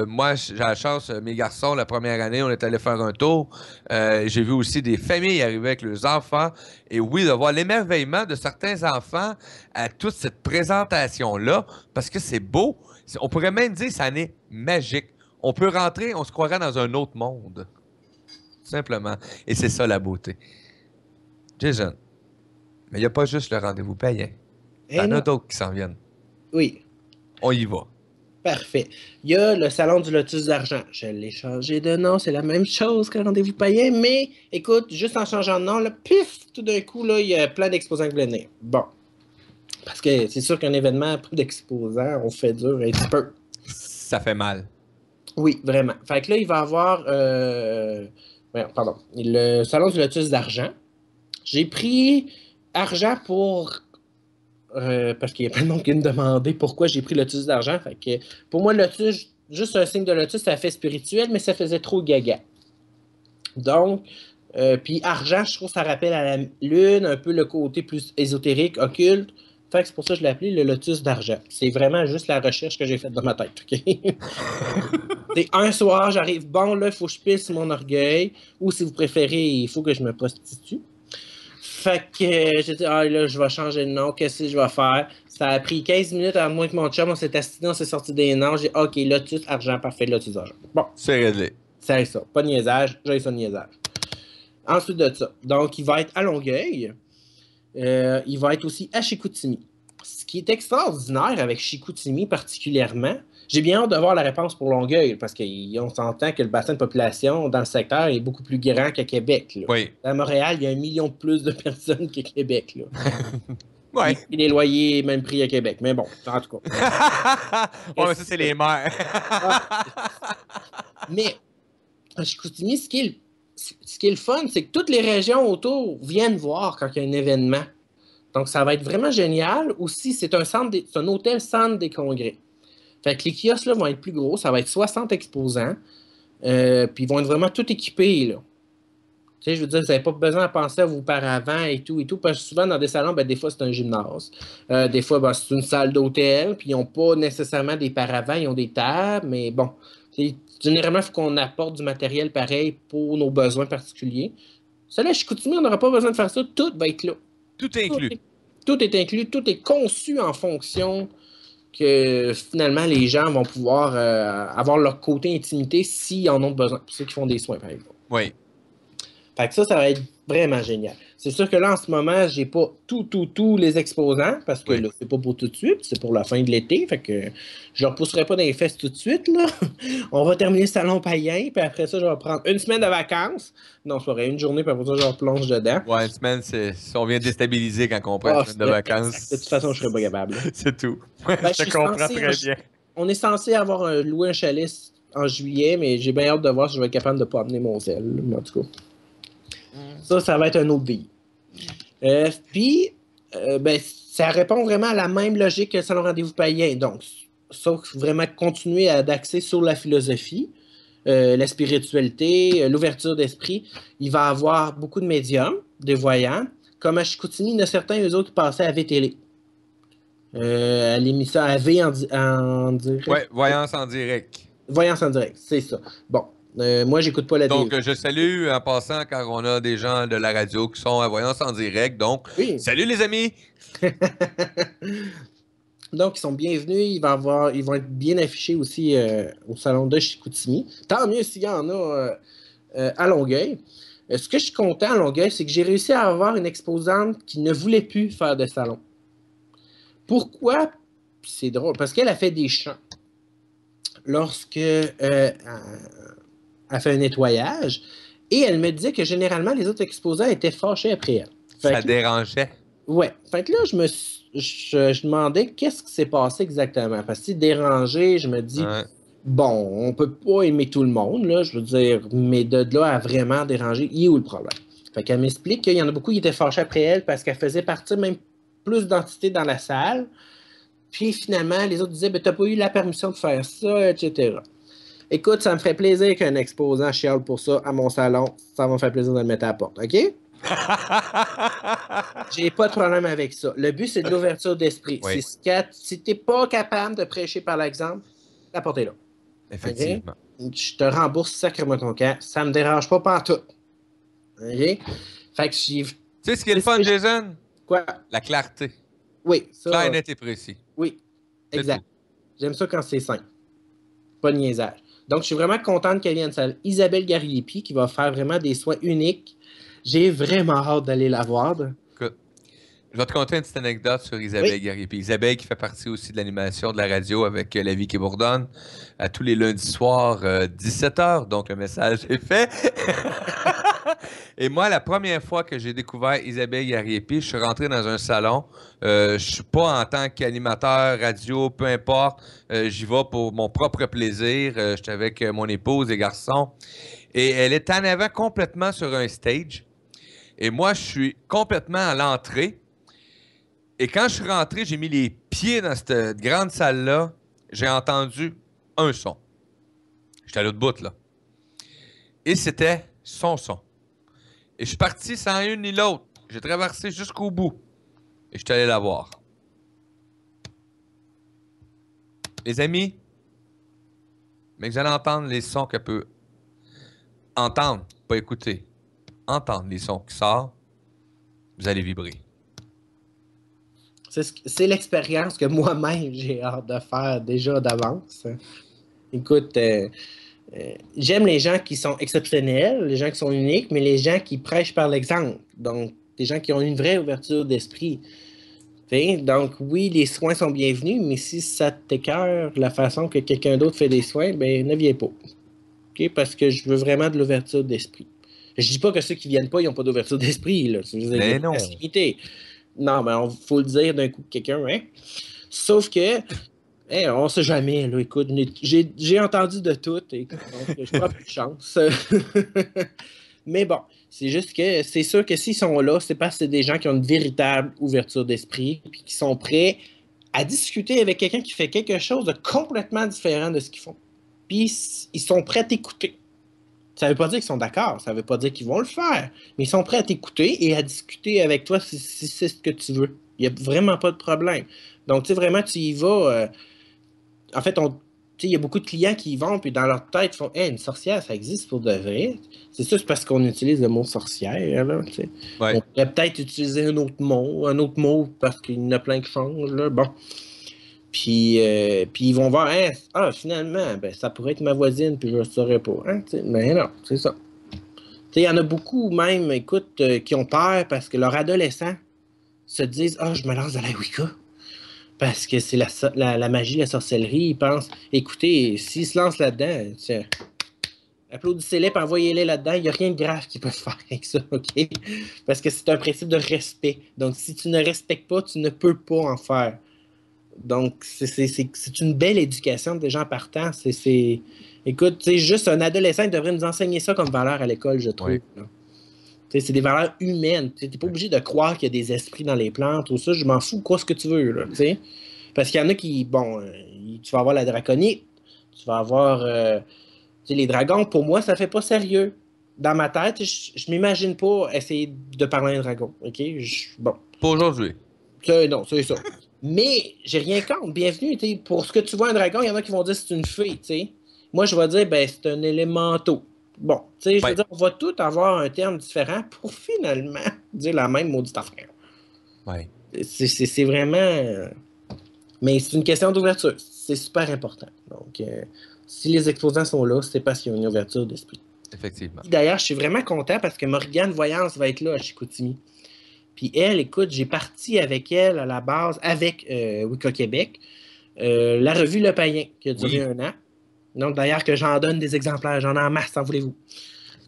Moi, j'ai la chance, mes garçons, la première année, on est allé faire un tour. J'ai vu aussi des familles arriver avec leurs enfants. Et oui, de voir l'émerveillement de certains enfants à toute cette présentation-là, parce que c'est beau. On pourrait même dire que ça en est magique. On peut rentrer, on se croirait dans un autre monde. Tout simplement. Et c'est ça la beauté. Jason, mais il n'y a pas juste le rendez-vous payant. Il y Eh en a non. d'autres qui s'en viennent. Oui, On y va. parfait. Il y a le salon du Lotus d'argent. Je l'ai changé de nom, c'est la même chose que rendez-vous païen, mais écoute, juste en changeant de nom, là, pif, tout d'un coup, là, il y a plein d'exposants qui voulaient venir. Bon. Parce que c'est sûr qu'un événement, peu d'exposants, on fait dur un petit peu. Ça fait mal. Oui, vraiment. Fait que là, il va y avoir pardon. Le salon du Lotus d'argent. J'ai pris argent pour parce qu'il y a plein de monde qui me demandait pourquoi j'ai pris lotus d'argent. Fait que pour moi, lotus, juste un signe de lotus, ça fait spirituel, mais ça faisait trop gaga. Donc, puis argent, je trouve que ça rappelle à la lune, un peu le côté plus ésotérique, occulte. Fait que c'est pour ça que je l'ai appelé le lotus d'argent. C'est vraiment juste la recherche que j'ai faite dans ma tête. OK? C'est un soir, j'arrive, bon, là, il faut que je pisse mon orgueil, ou si vous préférez, il faut que je me prostitue. Fait que j'ai dit, ah là, je vais changer de nom, qu'est-ce que je vais faire? Ça a pris 15 minutes à moins que mon chum, on s'est assis, on s'est sorti des noms. J'ai dit, ok, lotus, argent, parfait, lotus, argent. Bon, C'est réglé. c'est ça. Pas de niaisage, j'ai ça de niaisage. Ensuite de ça, donc il va être à Longueuil. Il va être aussi à Chicoutimi. Ce qui est extraordinaire avec Chicoutimi particulièrement, j'ai bien hâte de voir la réponse pour Longueuil, parce qu'on s'entend que le bassin de population dans le secteur est beaucoup plus grand qu'à Québec. Là. Oui. À Montréal, il y a 1 million de plus de personnes qu'à Québec. Là. Ouais. Et les loyers, même prix à Québec. Mais bon, en tout cas. Ouais, mais ça, c'est les mères. Mais à Chicoutimi, ce qui est le fun, c'est que toutes les régions autour viennent voir quand il y a un événement. Donc, ça va être vraiment génial. Aussi, c'est un hôtel centre des congrès. Fait que les kiosques là, vont être plus gros. Ça va être 60 exposants. Puis ils vont être vraiment tout équipés. Là. Tu sais, je veux dire, vous n'avez pas besoin de penser à vos paravents et tout. Parce que souvent, dans des salons, ben, des fois, c'est un gymnase. Des fois, ben, c'est une salle d'hôtel. Puis ils n'ont pas nécessairement des paravents. Ils ont des tables. Mais bon, généralement, il faut qu'on apporte du matériel pareil pour nos besoins particuliers. Ça, là, chez Chicoutimi, on n'aura pas besoin de faire ça. Tout va être là. Tout inclus. Tout est inclus. Tout est conçu en fonction que finalement, les gens vont pouvoir avoir leur côté intimité s'ils en ont besoin. Pour ceux qui font des soins, par exemple. Oui. Fait que ça va être vraiment génial. C'est sûr que là, en ce moment, j'ai pas tous les exposants, parce que Oui. là, c'est pas pour tout de suite, c'est pour la fin de l'été. Fait que je ne repousserai pas dans les fesses tout de suite, là. On va terminer le salon païen, puis après ça, je vais prendre une semaine de vacances. Non, c'est vrai, une journée, puis après ça, je replonge dedans. Ouais, une semaine, on vient déstabiliser quand on prend une semaine de vacances. De toute façon, je serais pas capable. C'est tout. Ben, je te comprends très bien. On est censé avoir loué un chalet en juillet, mais j'ai bien hâte de voir si je vais être capable de ne pas amener mon sel. En tout cas. Ça va être un autre billet. Puis, ben, ça répond vraiment à la même logique que le salon rendez-vous païen. Donc, sauf vraiment continuer d'axer sur la philosophie, la spiritualité, l'ouverture d'esprit. Il va y avoir beaucoup de médiums, de voyants. Comme à Chicoutimi, il y en a certains, eux autres, qui passaient à VTL. À l'émission AV en direct. Ouais, voyance en direct. Voyance en direct, c'est ça. Bon. Moi, j'écoute pas la télé. Donc, je salue en passant car on a des gens de la radio qui sont à Voyance en direct. Donc, oui. Salut les amis! Donc, ils sont bienvenus. Ils vont être bien affichés aussi au salon de Chicoutimi. Tant mieux s'il y en a à Longueuil. Ce que je suis content à Longueuil, c'est que j'ai réussi à avoir une exposante qui ne voulait plus faire de salon. Pourquoi? C'est drôle, parce qu'elle a fait des chants. Lorsque elle fait un nettoyage, et elle me disait que généralement, les autres exposants étaient fâchés après elle. Ça dérangeait. Ouais. Fait que là, je demandais qu'est-ce qui s'est passé exactement. Parce que si dérangé, je me dis, bon, on peut pas aimer tout le monde, là, je veux dire, mais de là à vraiment déranger, il est où le problème? Fait qu'elle m'explique qu'il y en a beaucoup qui étaient fâchés après elle parce qu'elle faisait partie même plus d'entités dans la salle. Puis finalement, les autres disaient, ben, t'as pas eu la permission de faire ça, etc. Écoute, ça me ferait plaisir qu'un exposant chiale pour ça à mon salon. Ça va me faire plaisir de le mettre à la porte, OK? J'ai pas de problème avec ça. Le but, c'est de l'ouverture d'esprit. Oui. Si t'es pas capable de prêcher par l'exemple, la porte est là. Effectivement. Okay? Je te rembourse sacrément ton camp. Ça me dérange pas pantoute. OK? Fait que tu sais ce qui est le fun, Jason? Quoi? La clarté. Oui. Ça, clair, net et précis. Oui. Exact. J'aime ça quand c'est simple. Pas de niaisage. Donc, je suis vraiment contente qu'elle vienne. Isabelle Gariepi, qui va faire vraiment des soins uniques. J'ai vraiment hâte d'aller la voir. Écoute, je vais te conter une petite anecdote sur Isabelle Gariepi. Isabelle qui fait partie aussi de l'animation de la radio avec La Vie qui bourdonne à tous les lundis soirs, 17h. Donc, le message est fait. Et moi, la première fois que j'ai découvert Isabelle Gariepi, je suis rentré dans un salon. Je suis pas en tant qu'animateur radio, peu importe. J'y vais pour mon propre plaisir. J'étais avec mon épouse et garçons. Et elle est en avant complètement sur un stage. Et moi, je suis complètement à l'entrée. Et quand je suis rentré, j'ai mis les pieds dans cette grande salle-là. J'ai entendu un son. J'étais à l'autre bout, là. Et c'était son son. Et je suis parti sans une ni l'autre. J'ai traversé jusqu'au bout. Et je suis allé la voir. Les amis, mais vous allez entendre les sons qu'elle peut entendre, pas écouter. Entendre les sons qui sortent, vous allez vibrer. C'est l'expérience que moi-même j'ai hâte de faire déjà d'avance. Écoute, j'aime les gens qui sont exceptionnels, les gens qui sont uniques, mais les gens qui prêchent par l'exemple. Donc, des gens qui ont une vraie ouverture d'esprit. Donc, oui, les soins sont bienvenus, mais si ça t'écœure la façon que quelqu'un d'autre fait des soins, ben ne viens pas. Okay? Parce que je veux vraiment de l'ouverture d'esprit. Je dis pas que ceux qui viennent pas, ils n'ont pas d'ouverture d'esprit. Là. Mais non. Non, mais il faut le dire d'un coup de quelqu'un, hein? Sauf que, on sait jamais, là, écoute, j'ai entendu de tout, donc je prends plus de chance. Mais bon, c'est juste que c'est sûr que s'ils sont là, c'est parce que c'est des gens qui ont une véritable ouverture d'esprit, puis qui sont prêts à discuter avec quelqu'un qui fait quelque chose de complètement différent de ce qu'ils font. Puis ils sont prêts à t'écouter. Ça ne veut pas dire qu'ils sont d'accord, ça ne veut pas dire qu'ils vont le faire, mais ils sont prêts à t'écouter et à discuter avec toi si c'est ce que tu veux. Il n'y a vraiment pas de problème. Donc, tu sais, vraiment, tu y vas. En fait, il y a beaucoup de clients qui y vont, puis dans leur tête, ils font une sorcière, ça existe pour de vrai. C'est ça, c'est parce qu'on utilise le mot sorcière. Là, ouais. On pourrait peut-être utiliser un autre mot, parce qu'il y en a plein qui changent. Là. Bon. Puis ils vont voir, finalement, ben, ça pourrait être ma voisine, puis je ne saurais pas. Hein, mais non, c'est ça. Il y en a beaucoup, même, écoute, qui ont peur parce que leurs adolescents se disent je me lance dans la Wicca. Parce que c'est la magie, la sorcellerie. Ils pensent, écoutez, s'ils se lancent là-dedans, applaudissez-les et envoyez-les là-dedans. Il n'y a rien de grave qu'ils peuvent faire avec ça, OK? Parce que c'est un principe de respect. Donc, si tu ne respectes pas, tu ne peux pas en faire. Donc, c'est une belle éducation des gens partant. Écoute, juste un adolescent devrait nous enseigner ça comme valeur à l'école, je trouve. Oui. C'est des valeurs humaines. Tu n'es pas obligé de croire qu'il y a des esprits dans les plantes ou ça. Je m'en fous, quoi ce que tu veux. Là, parce qu'il y en a qui, tu vas avoir la draconie, tu vas avoir les dragons. Pour moi, ça fait pas sérieux. Dans ma tête, je m'imagine pas essayer de parler à un dragon. OK? Bon. Pas aujourd'hui. Non, c'est ça. Mais j'ai rien contre. Bienvenue. Pour ce que tu vois un dragon, il y en a qui vont dire que c'est une fée. T'sais. Moi, je vais dire c'est un élémentaux. Bon, je veux dire, on va tous avoir un terme différent pour finalement dire la même maudite affaire. Ouais. C'est vraiment. Mais c'est une question d'ouverture. C'est super important. Donc, si les exposants sont là, c'est parce qu'il y a une ouverture d'esprit. Effectivement. D'ailleurs, je suis vraiment content parce que Morgane Voyance va être là à Chicoutimi. Puis elle, écoute, j'ai parti avec elle à la base, avec Wika Québec, la revue Le Païen, qui a duré 1 an. Donc, d'ailleurs, que j'en donne des exemplaires, j'en ai en masse, en voulez-vous.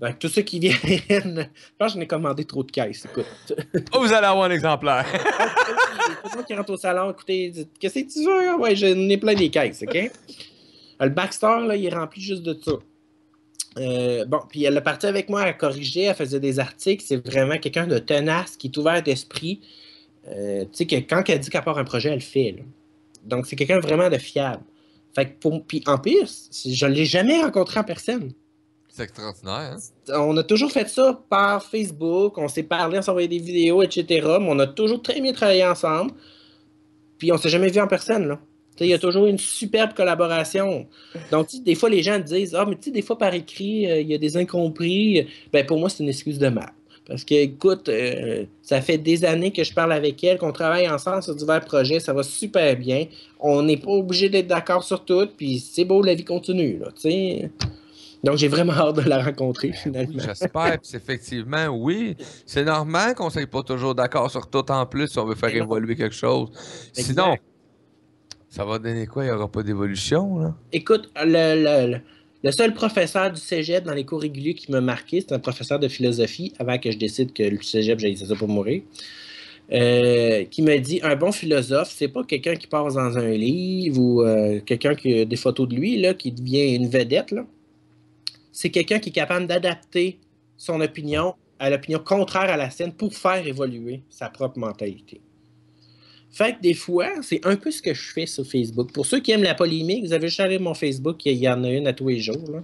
Donc, tous ceux qui viennent, je pense que j'en ai commandé trop de caisses, écoute. Oh, vous allez avoir un exemplaire. Tout le monde qui rentre au salon, écoutez, qu'est-ce que tu veux? Ouais, j'en ai plein des caisses, OK? Le Backstore, là, il est rempli juste de ça. Bon, puis elle est partie avec moi à corriger, elle faisait des articles. C'est vraiment quelqu'un de tenace qui est ouvert d'esprit. Tu sais, que quand elle dit qu'elle part un projet, elle le fait. Là. Donc, c'est quelqu'un vraiment de fiable. Fait que puis en plus, je ne l'ai jamais rencontré en personne. C'est extraordinaire, hein? On a toujours fait ça par Facebook, on s'est parlé, on s'est envoyé des vidéos, etc. Mais on a toujours très bien travaillé ensemble. Puis on s'est jamais vu en personne, là. Il y a toujours une superbe collaboration. Donc, des fois, les gens disent ah, mais tu sais, des fois, par écrit, il y a des incompris. Ben, pour moi, c'est une excuse de mal. Parce que, écoute, ça fait des années que je parle avec elle, qu'on travaille ensemble sur divers projets, ça va super bien. On n'est pas obligé d'être d'accord sur tout, puis c'est beau, la vie continue, là, tu sais. Donc, j'ai vraiment hâte de la rencontrer, finalement. Oui, j'espère. Puis effectivement, oui. C'est normal qu'on ne soit pas toujours d'accord sur tout en plus si on veut faire évoluer quelque chose. Sinon, Exact. ça va donner quoi? Il n'y aura pas d'évolution, là? Écoute, le seul professeur du cégep dans les cours réguliers qui m'a marqué, c'est un professeur de philosophie, avant que je décide que le cégep, j'ai ça pour mourir, qui me dit un bon philosophe, c'est pas quelqu'un qui passe dans un livre ou quelqu'un qui a des photos de lui, là, qui devient une vedette, là. C'est quelqu'un qui est capable d'adapter son opinion à l'opinion contraire à la sienne pour faire évoluer sa propre mentalité. Fait que des fois, c'est un peu ce que je fais sur Facebook. Pour ceux qui aiment la polémique, vous avez juste allé mon Facebook, il y en a une à tous les jours. Là.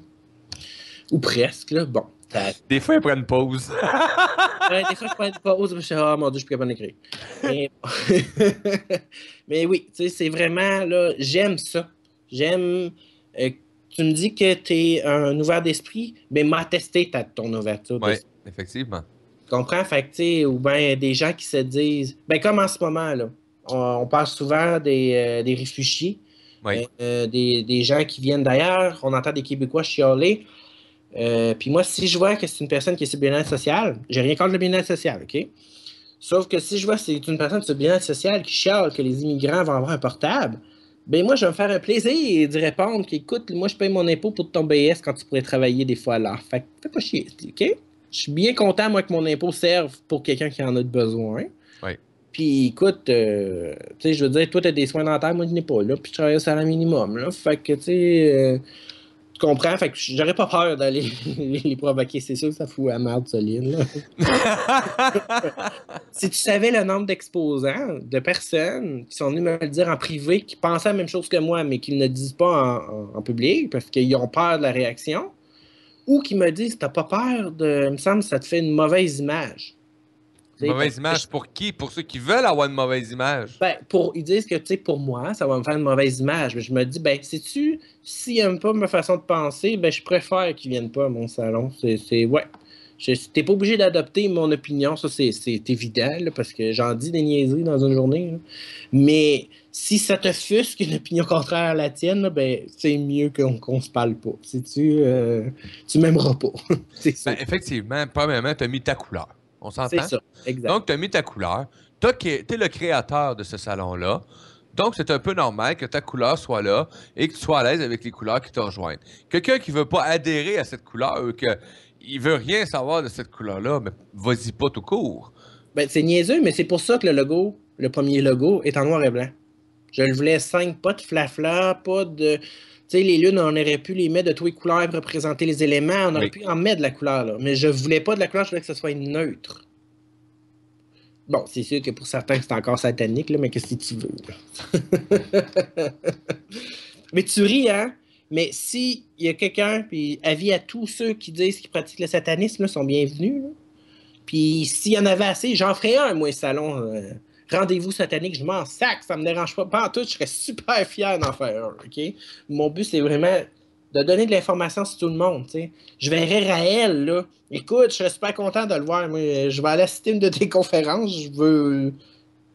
Ou presque, là. Bon. Des fois, ils prennent pause. Des fois, je prends une pause, je suis ah mon Dieu, je suis capable d'écrire. Mais oui, tu sais, c'est vraiment, là, j'aime ça. J'aime. Tu me dis que tu es un ouvert d'esprit, mais m'a testé ton ouverture d'esprit. Oui, effectivement. Tu comprends? Fait que, tu sais, ou bien des gens qui se disent, ben comme en ce moment, là, on parle souvent des réfugiés, Oui. des gens qui viennent d'ailleurs, on entend des Québécois chialer. Puis moi, si je vois que c'est une personne qui est sur le bien-être social, j'ai rien contre le bien-être social, OK? Sauf que si je vois que c'est une personne sur le bien-être social qui chiale que les immigrants vont avoir un portable, ben moi, je vais me faire un plaisir d'y répondre qu'écoute, moi, je paye mon impôt pour ton BS quand tu pourrais travailler des fois là. Fait que fais pas chier, OK? Je suis bien content, moi, que mon impôt serve pour quelqu'un qui en a besoin. Oui. Puis, écoute, tu sais, je veux dire, toi, tu as des soins dentaires, moi, je n'ai pas, là. Puis, je travaille au salaire minimum, là. Fait que, tu sais, tu comprends? Fait que j'aurais pas peur d'aller les provoquer. C'est sûr que ça fout la merde solide, là. Si tu savais le nombre d'exposants, de personnes qui sont venues me le dire en privé, qui pensaient la même chose que moi, mais qui ne le disent pas en public parce qu'ils ont peur de la réaction, ou qui me disent, t'as pas peur de... Il me semble que ça te fait une mauvaise image. Une mauvaise image pour qui? Pour ceux qui veulent avoir une mauvaise image. Ben, ils disent que, tu sais, pour moi, ça va me faire une mauvaise image. Mais je me dis, ben, sais-tu, s'ils n'aiment pas ma façon de penser, ben, je préfère qu'ils viennent pas à mon salon. Ouais. T'es pas obligé d'adopter mon opinion, ça, c'est évident, là, parce que j'en dis des niaiseries dans une journée. Là. Mais si ça te fusque une opinion contraire à la tienne, là, ben, c'est mieux qu'on se parle pas. Sais-tu, tu m'aimeras pas. C'est ça. Ben, effectivement, premièrement, tu as mis ta couleur. On s'entend? C'est ça, exact. Donc, tu as mis ta couleur. Tu es le créateur de ce salon-là. Donc, c'est un peu normal que ta couleur soit là et que tu sois à l'aise avec les couleurs qui te rejoignent. Quelqu'un qui ne veut pas adhérer à cette couleur ou qu'il ne veut rien savoir de cette couleur-là, mais vas-y pas tout court. Ben, c'est niaiseux, mais c'est pour ça que le logo, le premier logo, est en noir et blanc. Je le voulais 5, pas de flafla, pas de... Tu sais, les lunes, on aurait pu les mettre de toutes les couleurs pour représenter les éléments. On aurait pu en mettre de la couleur, là. Mais je voulais pas de la couleur, je voulais que ce soit neutre. Bon, c'est sûr que pour certains, c'est encore satanique, là, mais qu'est-ce que tu veux? Mais tu ris, hein? Mais s'il y a quelqu'un, puis avis à tous ceux qui disent qu'ils pratiquent le satanisme, là, sont bienvenus, là. Puis s'il y en avait assez, j'en ferais un, moi, salon. Rendez-vous satanique, je m'en sac, ça me dérange pas. Pas en tout, je serais super fier d'en faire un, OK? Mon but, c'est vraiment de donner de l'information sur tout le monde, tu sais. Je verrais Raël, là. Écoute, je serais super content de le voir. Moi, je vais aller assister une de tes conférences. Je veux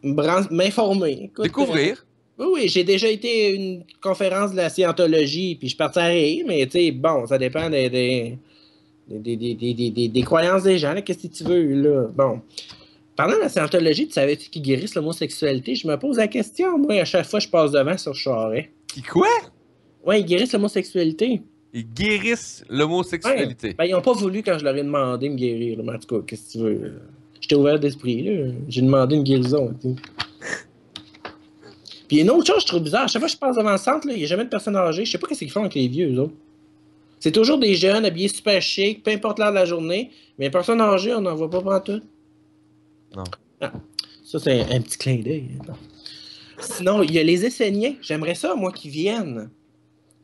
m'informer. Découvrir. Oui, j'ai déjà été à une conférence de la scientologie, puis je partirais, mais tu sais, bon, ça dépend des des croyances des gens, qu'est-ce que tu veux, là? Bon. Parlant de la scientologie, tu savais-tu qu'ils guérissent l'homosexualité? Je me pose la question, moi, à chaque fois que je passe devant sur Charest. Qui quoi? Ouais, ils guérissent l'homosexualité. Ils guérissent Ouais. l'homosexualité. Ben, ils n'ont pas voulu quand je leur ai demandé de me guérir, là. Mais en tout cas, qu'est-ce que tu veux? J'étais ouvert d'esprit, là. J'ai demandé une guérison. Puis une autre chose, je trouve bizarre. À chaque fois que je passe devant le centre, il n'y a jamais de personnes âgées. Je sais pas ce qu'ils font avec les vieux, eux autres. C'est toujours des jeunes habillés super chic, peu importe l'heure de la journée. Mais les personnes âgées, on n'en voit pas pantoute. Non. Ah, ça, c'est un petit clin d'œil. Sinon, il y a les Esséniens. J'aimerais ça, moi, qu'ils viennent.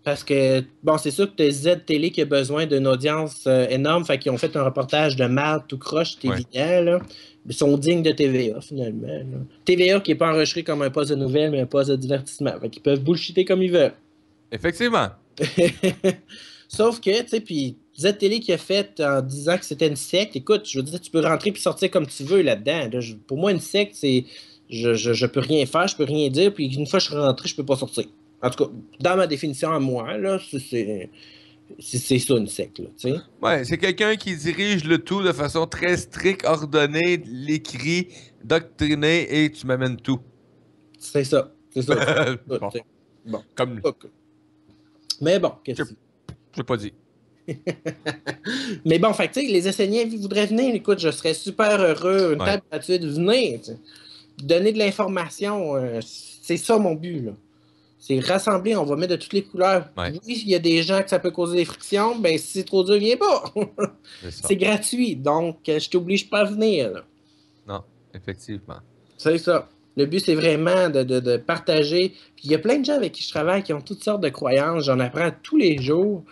Parce que, bon, c'est sûr que tu as Z-Télé qui a besoin d'une audience énorme. Fait qu'ils ont fait un reportage de mal tout croche, c'est évident, là. Ils sont dignes de TVA, finalement. Là. TVA qui n'est pas enregistré comme un poste de nouvelles, mais un poste de divertissement. Fait qu'ils peuvent bullshiter comme ils veulent. Effectivement. Sauf que, tu sais, puis Z-Télé qui a fait en disant que c'était une secte, écoute, je veux dire, tu peux rentrer puis sortir comme tu veux là-dedans. Là. Pour moi, une secte, c'est je peux rien faire, je peux rien dire, puis une fois que je suis rentré, je peux pas sortir. En tout cas, dans ma définition à moi, là, c'est ça une secte, là, tu sais. Ouais, c'est quelqu'un qui dirige le tout de façon très stricte, ordonnée, l'écrit, doctriné, et tu m'amènes tout. C'est ça. C'est ça. Bon. Bon. Comme... Okay. Mais bon, qu'est-ce que j'ai pas dit. Mais bon, fait que, tu sais, les Esséniens voudraient venir. Écoute, je serais super heureux. Une table gratuite, venir. T'sais. Donner de l'information, c'est ça mon but, là. C'est rassembler, on va mettre de toutes les couleurs. Ouais. Oui, il y a des gens que ça peut causer des frictions, ben si c'est trop dur, viens pas. C'est gratuit, donc je t'oblige pas à venir. Là. Non, effectivement. C'est ça. Le but, c'est vraiment de partager. Puis il y a plein de gens avec qui je travaille qui ont toutes sortes de croyances. J'en apprends tous les jours.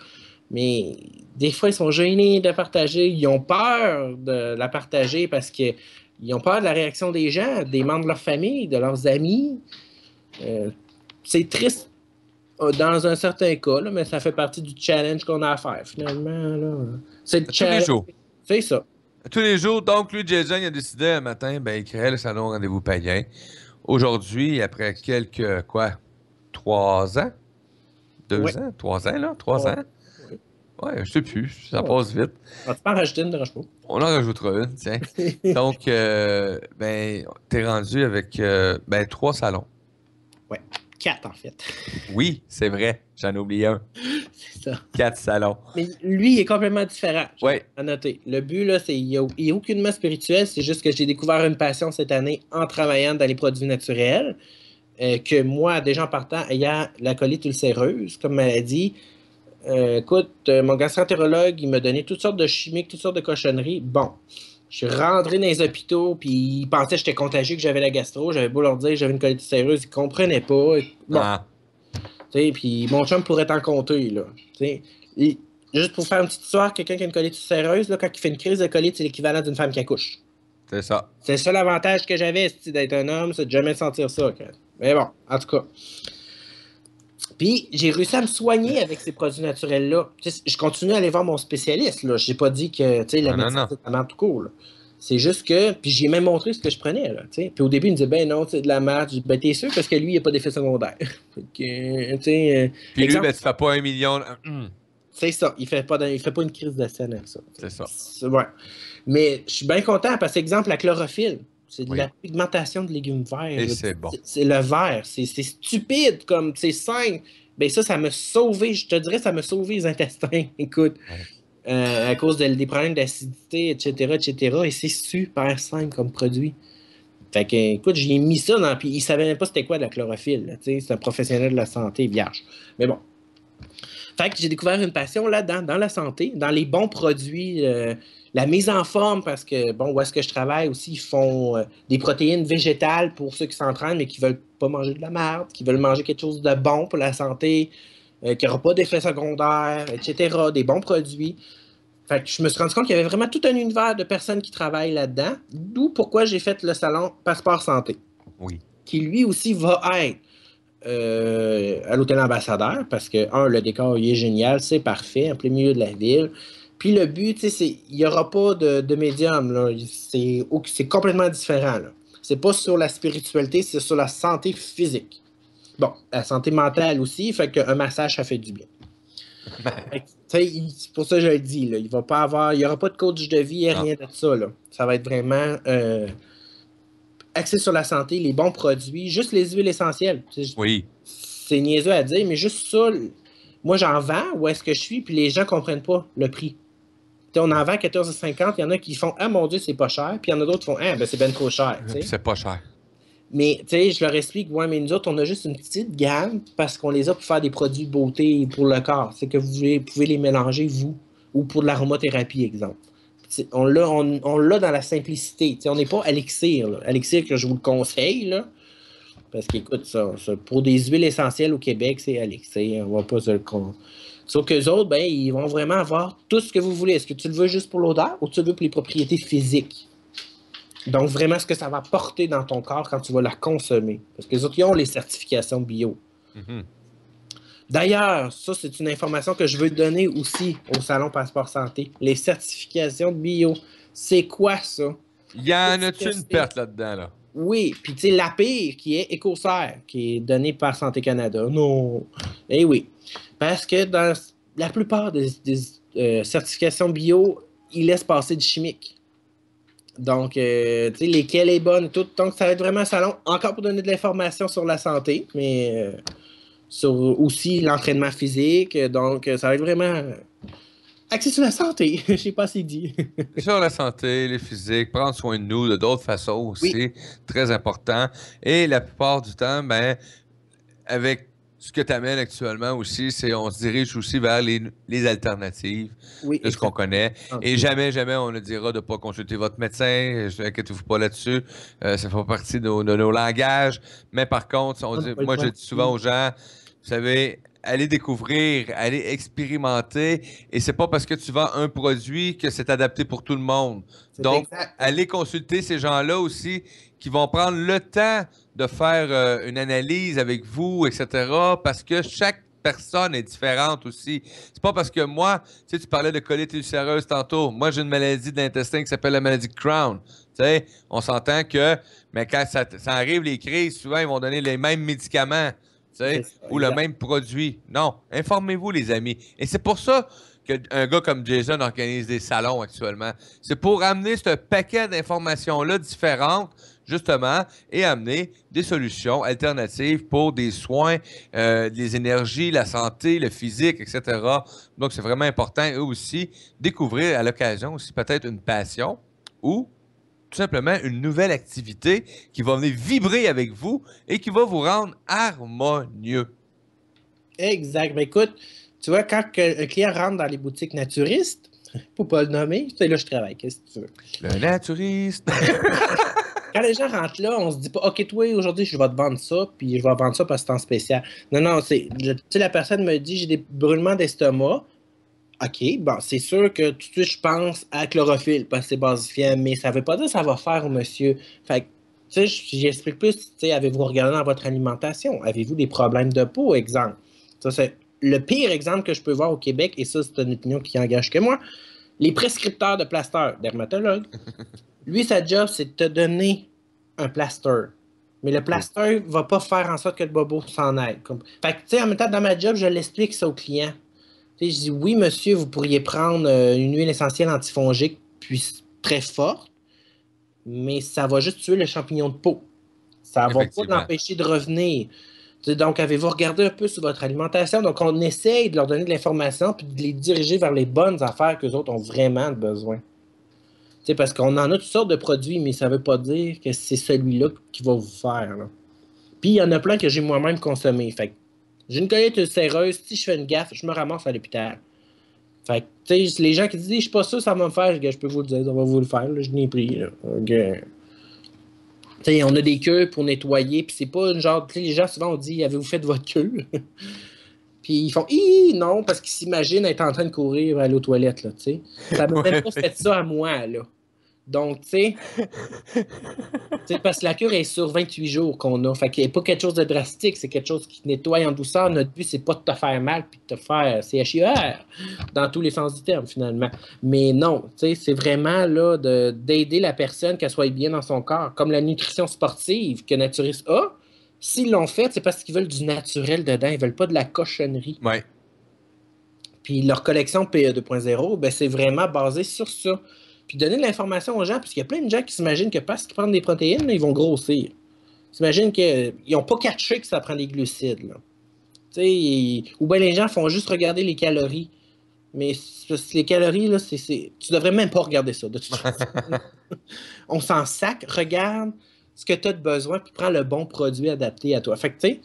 Mais des fois, ils sont gênés de partager. Ils ont peur de la partager parce qu'ils ont peur de la réaction des gens, des membres de leur famille, de leurs amis. C'est triste dans un certain cas, là, mais ça fait partie du challenge qu'on a à faire, finalement. Là. C'est le challenge. Tous les jours. C'est ça. Tous les jours. Donc, lui, Jason, il a décidé un matin, ben, il créait le salon Rendez-vous Païen. Aujourd'hui, après quelques, 3 ans? 2 ans? 3 ans, là? 3 ans? Ouais, je sais plus. Ça passe vite. Ah, tu peux en rajouter une, dérange pas. On en rajoutera une, tiens. Donc, ben, t'es rendu avec, 3 salons. Ouais. 4, en fait. Oui, c'est vrai. J'en ai oublié un. C'est ça. 4 salons. Mais lui, il est complètement différent. Ouais. À noter. Le but, là, c'est il est aucunement spirituel. C'est juste que j'ai découvert une passion cette année en travaillant dans les produits naturels. Que moi, déjà en partant, ayant la colite ulcéreuse comme maladie, écoute, mon gastroentérologue, il m'a donné toutes sortes de chimiques, toutes sortes de cochonneries. Bon, je suis rentré dans les hôpitaux, puis ils pensaient que j'étais contagieux, que j'avais la gastro. J'avais beau leur dire que j'avais une colite ulcéreuse, ils ne comprenaient pas. Bon, puis mon chum pourrait t'en compter, là. Juste pour faire une petite histoire, quelqu'un qui a une colite ulcéreuse, là, quand il fait une crise de colite, c'est l'équivalent d'une femme qui accouche. C'est ça. C'est le seul avantage que j'avais, d'être un homme, c'est de jamais sentir ça. Mais bon, en tout cas. Puis, j'ai réussi à me soigner avec ces produits naturels-là. Je continue à aller voir mon spécialiste. Je n'ai pas dit que la médecine, c'est vraiment tout cool. Là. C'est juste que... Puis, j'ai même montré ce que je prenais. Là, puis, au début, il me disait, ben non, c'est de la merde. Ben, t'es sûr? Parce que lui, il n'y a pas d'effet secondaire. Puis, lui, ben, tu fais pas 1 million... C'est ça. Il fait pas une crise de scène avec ça. C'est ça. Ouais. Mais je suis bien content parce que, exemple, la chlorophylle. C'est de la pigmentation de légumes verts. Et c'est bon. C'est le vert. C'est stupide comme c'est simple. Ben ça m'a sauvé. Je te dirais, ça m'a sauvé les intestins. Écoute. À cause des problèmes d'acidité, etc., etc. Et c'est super simple comme produit. Fait que, écoute, j'ai mis ça dans. Puis il savait même pas c'était quoi de la chlorophylle. C'est un professionnel de la santé vierge. Mais bon. Fait que j'ai découvert une passion là-dedans, dans la santé, dans les bons produits. La mise en forme, parce que, bon, où est-ce que je travaille aussi, ils font des protéines végétales pour ceux qui s'entraînent, mais qui veulent pas manger de la merde, qui veulent manger quelque chose de bon pour la santé, qui n'aura pas d'effets secondaires, etc., des bons produits. Fait que je me suis rendu compte qu'il y avait vraiment tout un univers de personnes qui travaillent là-dedans, d'où pourquoi j'ai fait le salon Passeport Santé. Oui. Qui, lui aussi, va être à l'Hôtel Ambassadeur, parce que, le décor, il est génial, c'est parfait, en plein milieu de la ville. Puis le but, il n'y aura pas de médium. Là. C'est complètement différent. Là. C'est pas sur la spiritualité, c'est sur la santé physique. Bon, la santé mentale aussi, fait qu'un massage, ça fait du bien. C'est pour ça que je le dis, là, il va pas avoir, il n'y aura pas de coach de vie et Non. rien de ça. Là. Ça va être vraiment axé sur la santé, les bons produits, juste les huiles essentielles. Oui. C'est niaiseux à dire, mais juste ça, moi j'en vends où est-ce que je suis, puis les gens comprennent pas le prix. On en vend 14,50, il y en a qui font ah mon Dieu, c'est pas cher, puis il y en a d'autres qui font ah ben c'est ben trop cher. C'est pas cher. Mais tu sais, je leur explique, ouais, mais nous autres, on a juste une petite gamme parce qu'on les a pour faire des produits de beauté pour le corps. C'est que vous pouvez les mélanger, vous, ou pour de l'aromathérapie, exemple. On l'a dans la simplicité. T'sais, on n'est pas Elixir. Là. Elixir que je vous le conseille, là, parce qu'écoute, ça, pour des huiles essentielles au Québec, c'est Elixir. On va pas se le Sauf qu'eux autres, ben, ils vont vraiment avoir tout ce que vous voulez. Est-ce que tu le veux juste pour l'odeur ou tu le veux pour les propriétés physiques? Donc, vraiment, ce que ça va porter dans ton corps quand tu vas la consommer. Parce que les autres, ils ont les certifications bio. Mm-hmm. D'ailleurs, ça, c'est une information que je veux donner aussi au Salon Passeport Santé. Les certifications de bio. C'est quoi ça? Y en a-tu une perte là-dedans, là? Oui, puis tu sais, la pire, qui est Écocert, qui est donnée par Santé Canada. Non. Eh oui. Parce que dans la plupart des certifications bio, ils laissent passer du chimique. Donc, tu sais, lesquelles est bonne, tout. Donc, ça va être vraiment un salon, encore pour donner de l'information sur la santé, mais sur aussi l'entraînement physique. Donc, ça va être vraiment axé sur la santé. Je sais pas si dit. Sur la santé, les physiques, prendre soin de nous de d'autres façons aussi, oui. Très important. Et la plupart du temps, ben, avec ce que tu amènes actuellement aussi, c'est on se dirige aussi vers les alternatives de ce qu'on connaît. Et jamais on ne dira de ne pas consulter votre médecin. Inquiétez-vous pas là-dessus. Ça fait partie de nos langages. Mais par contre, moi, je dis souvent aux gens, vous savez, allez découvrir, allez expérimenter. Et c'est pas parce que tu vends un produit que c'est adapté pour tout le monde. Donc, allez consulter ces gens-là aussi qui vont prendre le temps de faire une analyse avec vous, etc. Parce que chaque personne est différente aussi. C'est pas parce que moi, tu sais, tu parlais de colite ulcéreuse tantôt. Moi, j'ai une maladie de l'intestin qui s'appelle la maladie de Crohn. Tu sais, on s'entend que, mais quand ça arrive, les crises, souvent, ils vont donner les mêmes médicaments, tu sais, ou le même produit. Non, informez-vous, les amis. Et c'est pour ça qu'un gars comme Jason organise des salons actuellement. C'est pour amener ce paquet d'informations-là différentes, justement, et amener des solutions alternatives pour des soins, des énergies, la santé, le physique, etc. Donc, c'est vraiment important, eux aussi, découvrir à l'occasion aussi peut-être une passion ou tout simplement une nouvelle activité qui va venir vibrer avec vous et qui va vous rendre harmonieux. Exact. Mais écoute, tu vois, quand un client rentre dans les boutiques naturistes, pour pas le nommer, c'est là que je travaille, qu'est-ce que tu veux? Le naturiste! Quand les gens rentrent là, on se dit pas, OK, toi, aujourd'hui, je vais te vendre ça, puis je vais vendre ça parce que c'est en spécial. Non, tu sais, la personne me dit, j'ai des brûlements d'estomac. OK, bon, c'est sûr que tout de suite, je pense à chlorophylle parce que c'est basifiant, mais ça veut pas dire que ça va faire au monsieur. Fait que, tu sais, j'explique plus, tu sais, avez-vous regardé dans votre alimentation? Avez-vous des problèmes de peau, exemple? Ça, c'est le pire exemple que je peux voir au Québec, et ça, c'est une opinion qui engage que moi. Les prescripteurs de plaster, dermatologues, lui, sa job, c'est de te donner un plaster. Mais le plaster va pas faire en sorte que le bobo s'en aille. Fait que, tu sais, en même temps, dans ma job, je l'explique ça aux clients. Tu sais, je dis, oui, monsieur, vous pourriez prendre une huile essentielle antifongique puis très forte, mais ça va juste tuer le champignon de peau. Ça va pas l'empêcher de revenir. Donc, avez-vous regardé un peu sur votre alimentation? Donc, on essaye de leur donner de l'information puis de les diriger vers les bonnes affaires qu'eux autres ont vraiment besoin. T'sais, parce qu'on en a toutes sortes de produits, mais ça ne veut pas dire que c'est celui-là qui va vous faire. Là. Puis, il y en a plein que j'ai moi-même consommé. Fait que j'ai une colite ulcéreuse. Si je fais une gaffe, je me ramasse à l'hôpital. Fait que, tu sais, les gens qui disent, je suis pas sûr, ça va me faire, je peux vous le dire, ça va vous le faire. Là, je n'ai pris. Là. Okay. T'sais, on a des queues pour nettoyer, puis c'est pas une genre. Les gens souvent on dit, avez-vous fait de votre queue? Puis ils font, non, parce qu'ils s'imaginent être en train de courir aller aux toilettes, là, tu sais. Ça m'a même pas fait ça à moi, là. Donc, tu sais, parce que la cure est sur 28 jours qu'on a. Fait qu'il n'y a pas quelque chose de drastique, c'est quelque chose qui nettoie en douceur. Notre but, c'est pas de te faire mal puis de te faire CHIR dans tous les sens du terme, finalement. Mais non, tu sais, c'est vraiment là d'aider la personne qu'elle soit bien dans son corps. Comme la nutrition sportive que Naturiste a, s'ils l'ont fait, c'est parce qu'ils veulent du naturel dedans. Ils veulent pas de la cochonnerie. Ouais. Puis leur collection PE 2.0, ben, c'est vraiment basé sur ça. Puis donner de l'information aux gens, parce qu'il y a plein de gens qui s'imaginent que parce qu'ils prennent des protéines, là, ils vont grossir. Ils s'imaginent qu'ils n'ont pas catché que ça prend des glucides. Là. Ou bien les gens font juste regarder les calories. Mais les calories, là, tu devrais même pas regarder ça, de toute façon. On s'en sac, regarde ce que tu as de besoin, puis prends le bon produit adapté à toi. Fait que, tu sais,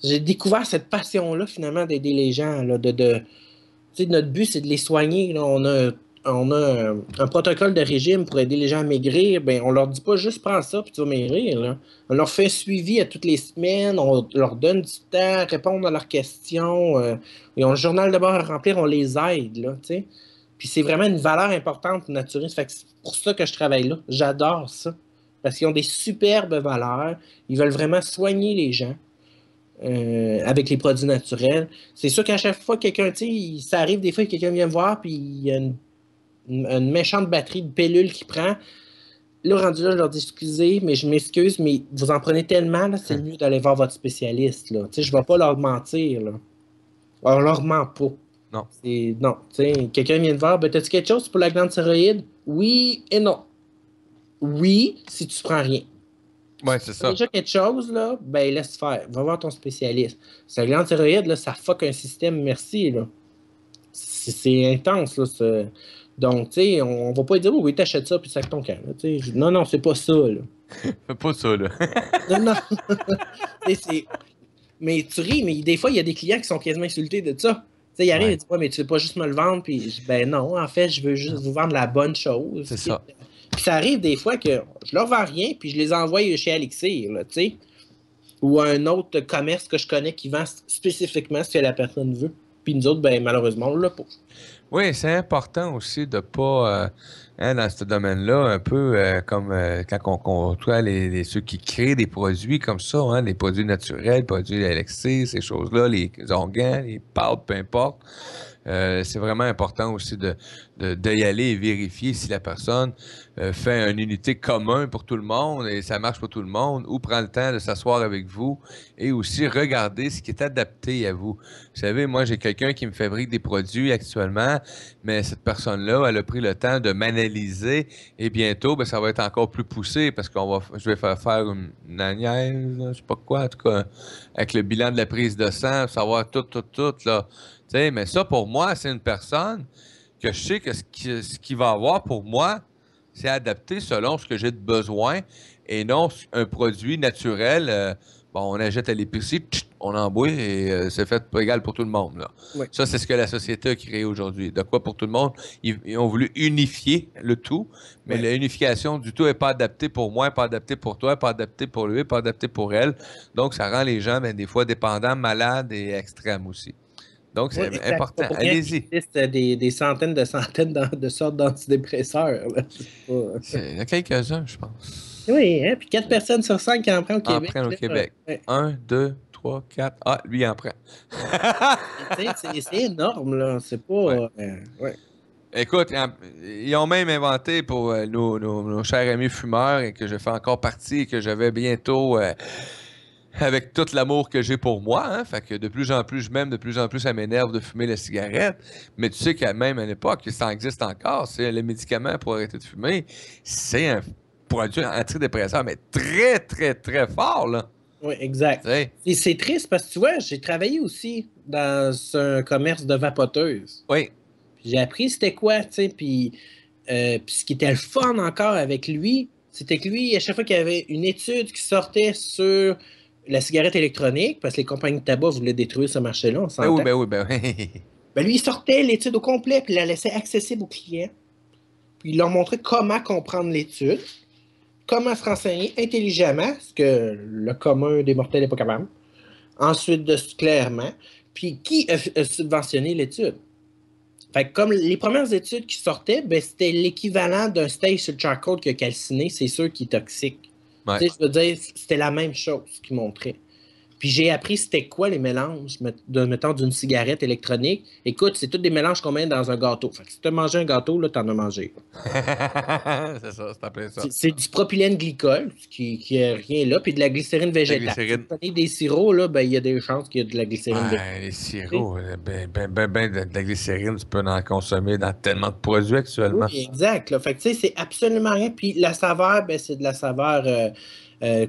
j'ai découvert cette passion-là, finalement, d'aider les gens. Là, notre but, c'est de les soigner. Là. On a un protocole de régime pour aider les gens à maigrir. Ben, on leur dit pas juste prends ça puis tu vas maigrir. Là. On leur fait un suivi à toutes les semaines. On leur donne du temps, répondre à leurs questions. Ils ont le journal de bord à remplir, on les aide. Là, t'sais. Puis c'est vraiment une valeur importante pour naturiste. Fait que c'est pour ça que je travaille là. J'adore ça. Parce qu'ils ont des superbes valeurs. Ils veulent vraiment soigner les gens. Avec les produits naturels. C'est sûr qu'à chaque fois, quelqu'un, tu sais, ça arrive des fois que quelqu'un vient me voir, puis il y a une méchante batterie de pilules qu'il prend. Là, rendu là, je leur dis excusez, mais je m'excuse, mais vous en prenez tellement, là, c'est mieux d'aller voir votre spécialiste. Là. Tu sais, je ne vais pas leur mentir. Là. On leur ment pas. Non. Non. Tu sais, quelqu'un vient me voir, ben, t'as-tu quelque chose pour la glande thyroïde? Oui et non. Oui, si tu prends rien. Ouais, c'est ça. Déjà quelque chose, là, ben laisse faire. Va voir ton spécialiste. La glande thyroïde, là, ça fuck un système, merci, là. C'est intense, là. Donc, tu sais, on va pas dire, oh, oui, t'achètes ça, puis sac ton camp. Non, c'est pas ça, là. Fais pas ça, là. Non. Mais tu ris, mais des fois, il y a des clients qui sont quasiment insultés de ça. Tu sais, ils arrivent et disent, ouais, mais tu veux pas juste me le vendre, puis je dis, ben non, en fait, je veux juste vous vendre la bonne chose. C'est ça. Puis ça arrive des fois que je leur vends rien, puis je les envoie chez Elixir, là, tu sais. Ou à un autre commerce que je connais qui vend spécifiquement ce que la personne veut. Puis nous autres, ben malheureusement, on l'a pas. Oui, c'est important aussi de pas, dans ce domaine-là, un peu comme quand on côtoie ceux qui créent des produits comme ça, hein, les produits naturels, produits Alexis, ces choses-là, les organes, les pâtes, peu importe. C'est vraiment important aussi d'y aller et vérifier si la personne fait une unité commune pour tout le monde et ça marche pour tout le monde, ou prend le temps de s'asseoir avec vous et aussi regarder ce qui est adapté à vous. Vous savez, moi, j'ai quelqu'un qui me fabrique des produits actuellement, mais cette personne-là, elle a pris le temps de m'analyser et bientôt, ben, ça va être encore plus poussé parce je vais faire une analyse, je sais pas quoi, en tout cas, avec le bilan de la prise de sang, savoir tout, là. T'sais, mais ça, pour moi, c'est une personne que je sais que ce qu'il va avoir pour moi, c'est adapté selon ce que j'ai de besoin et non un produit naturel. Bon, on achète à l'épicerie, on emboîte et c'est fait égal pour tout le monde. Là. Oui. Ça, c'est ce que la société a créé aujourd'hui. De quoi pour tout le monde? Ils ont voulu unifier le tout, mais l'unification du tout n'est pas adaptée pour moi, pas adaptée pour toi, pas adaptée pour lui, pas adaptée pour elle. Donc, ça rend les gens, ben, des fois, dépendants, malades et extrêmes aussi. Donc, c'est important. Allez-y. Il existe des centaines de sortes d'antidépresseurs. Il y en a quelques-uns, je pense. Oui, hein? Puis 4 personnes sur 5 qui en prennent au Québec. En prennent au Québec. 1, 2, 3, 4. Ah, lui, il en prend. C'est énorme, là. C'est pas... Écoute, ils ont même inventé pour nos chers amis fumeurs et que je fais encore partie et que je vais bientôt... avec tout l'amour que j'ai pour moi, hein, fait que de plus en plus je m'aime, de plus en plus ça m'énerve de fumer la cigarette, mais tu sais qu'à même à l'époque, ça existe encore, c'est le médicament pour arrêter de fumer, c'est un produit antidépresseur, mais très, très, très fort, là. Oui, exact. Et c'est triste parce que tu vois, j'ai travaillé aussi dans un commerce de vapoteuses. Oui. J'ai appris c'était quoi, tu sais, puis ce qui était le fun encore avec lui, c'était que lui, à chaque fois qu'il y avait une étude qui sortait sur la cigarette électronique, parce que les compagnies de tabac voulaient détruire ce marché-là, on s'entend. Ben oui. Ben lui, il sortait l'étude au complet, puis il la laissait accessible aux clients. Puis il leur montrait comment comprendre l'étude, comment se renseigner intelligemment, ce que le commun des mortels n'est pas capable. Ensuite, clairement, puis qui a subventionné l'étude. Fait que comme les premières études qui sortaient, ben, c'était l'équivalent d'un steak sur le charcoal qui a calciné, c'est sûr qui est toxique. Ouais. Tu sais, je veux dire, c'était la même chose qu'ils montraient. Puis j'ai appris c'était quoi les mélanges, mettons, d'une cigarette électronique. Écoute, c'est tous des mélanges qu'on met dans un gâteau. Fait que si tu as mangé un gâteau, là, t'en as mangé. C'est ça, c'est appelé ça. C'est du propylène glycol, qui est rien là, puis de la glycérine La végétale. Si glycérine. vous prenez des sirops, là, ben, il y a des chances qu'il y ait de la glycérine végétale. Ouais, les sirops, ben de la glycérine, tu peux en consommer dans tellement de produits actuellement. Oui, exact. Là. Fait que, tu sais, c'est absolument rien. Puis la saveur, ben, c'est de la saveur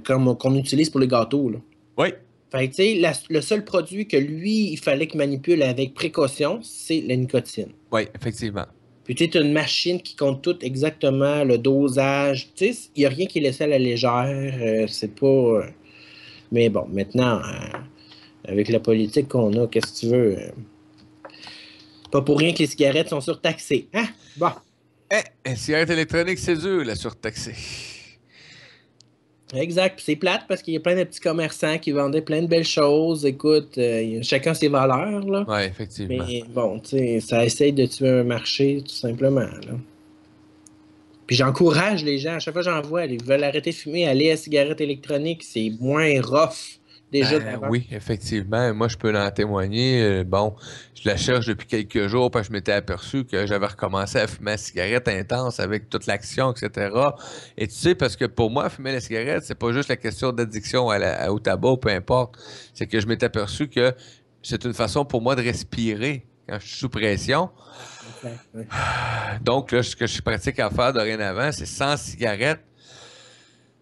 comme qu'on utilise pour les gâteaux. Là. Oui, Fait que, tu sais, le seul produit que lui, il fallait qu'il manipule avec précaution, c'est la nicotine. oui, effectivement. Puis tu sais, as une machine qui compte tout exactement, le dosage. Tu sais, il n'y a rien qui est laissé à la légère. C'est pas. Mais bon, maintenant, avec la politique qu'on a, qu'est-ce que tu veux? Pas pour rien que les cigarettes sont surtaxées. Hein? Bon. Une cigarette électronique, c'est dur, la surtaxée. Exact. Puis c'est plate parce qu'il y a plein de petits commerçants qui vendaient plein de belles choses. Écoute, chacun ses valeurs, là. Oui, effectivement. Mais bon, tu sais, ça essaye de tuer un marché, tout simplement, là. Puis j'encourage les gens, à chaque fois que j'en vois, ils veulent arrêter de fumer, aller à la cigarette électronique, c'est moins rough déjà d'avant. Oui, effectivement. Moi, je peux en témoigner. Bon, je la cherche depuis quelques jours parce que je m'étais aperçu que j'avais recommencé à fumer la cigarette intense avec toute l'action, etc. Et tu sais, parce que pour moi, fumer la cigarette, c'est pas juste la question d'addiction au tabac ou peu importe. C'est que je m'étais aperçu que c'est une façon pour moi de respirer quand je suis sous pression. Exact, ouais. Donc, là, ce que je pratique à faire dorénavant, c'est sans cigarette,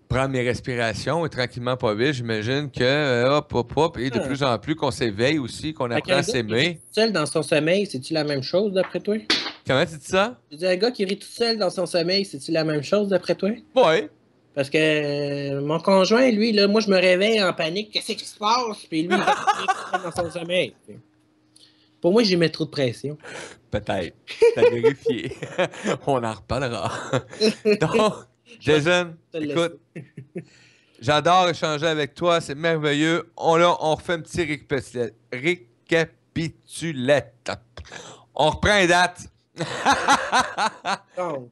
prendre mes respirations et tranquillement, pas vite, j'imagine que hop, et de plus en plus qu'on s'éveille aussi, qu'on Fait apprend qu'un à gars qui rit s'aimer. tout seul dans son sommeil, c'est-tu la même chose d'après toi? Comment tu dis ça? Je dis, un gars qui rit tout seul dans son sommeil, c'est-tu la même chose d'après toi? Oui. Parce que mon conjoint, lui, là, moi, je me réveille en panique. Qu'est-ce qui se passe? Puis lui, il va dans son sommeil. Pour moi, j'y mets trop de pression. Peut-être. T'as vérifié. On en reparlera. Donc, Jason, te le écoute, j'adore échanger avec toi, c'est merveilleux. On refait un petit récapitulette. On reprend les dates. Donc,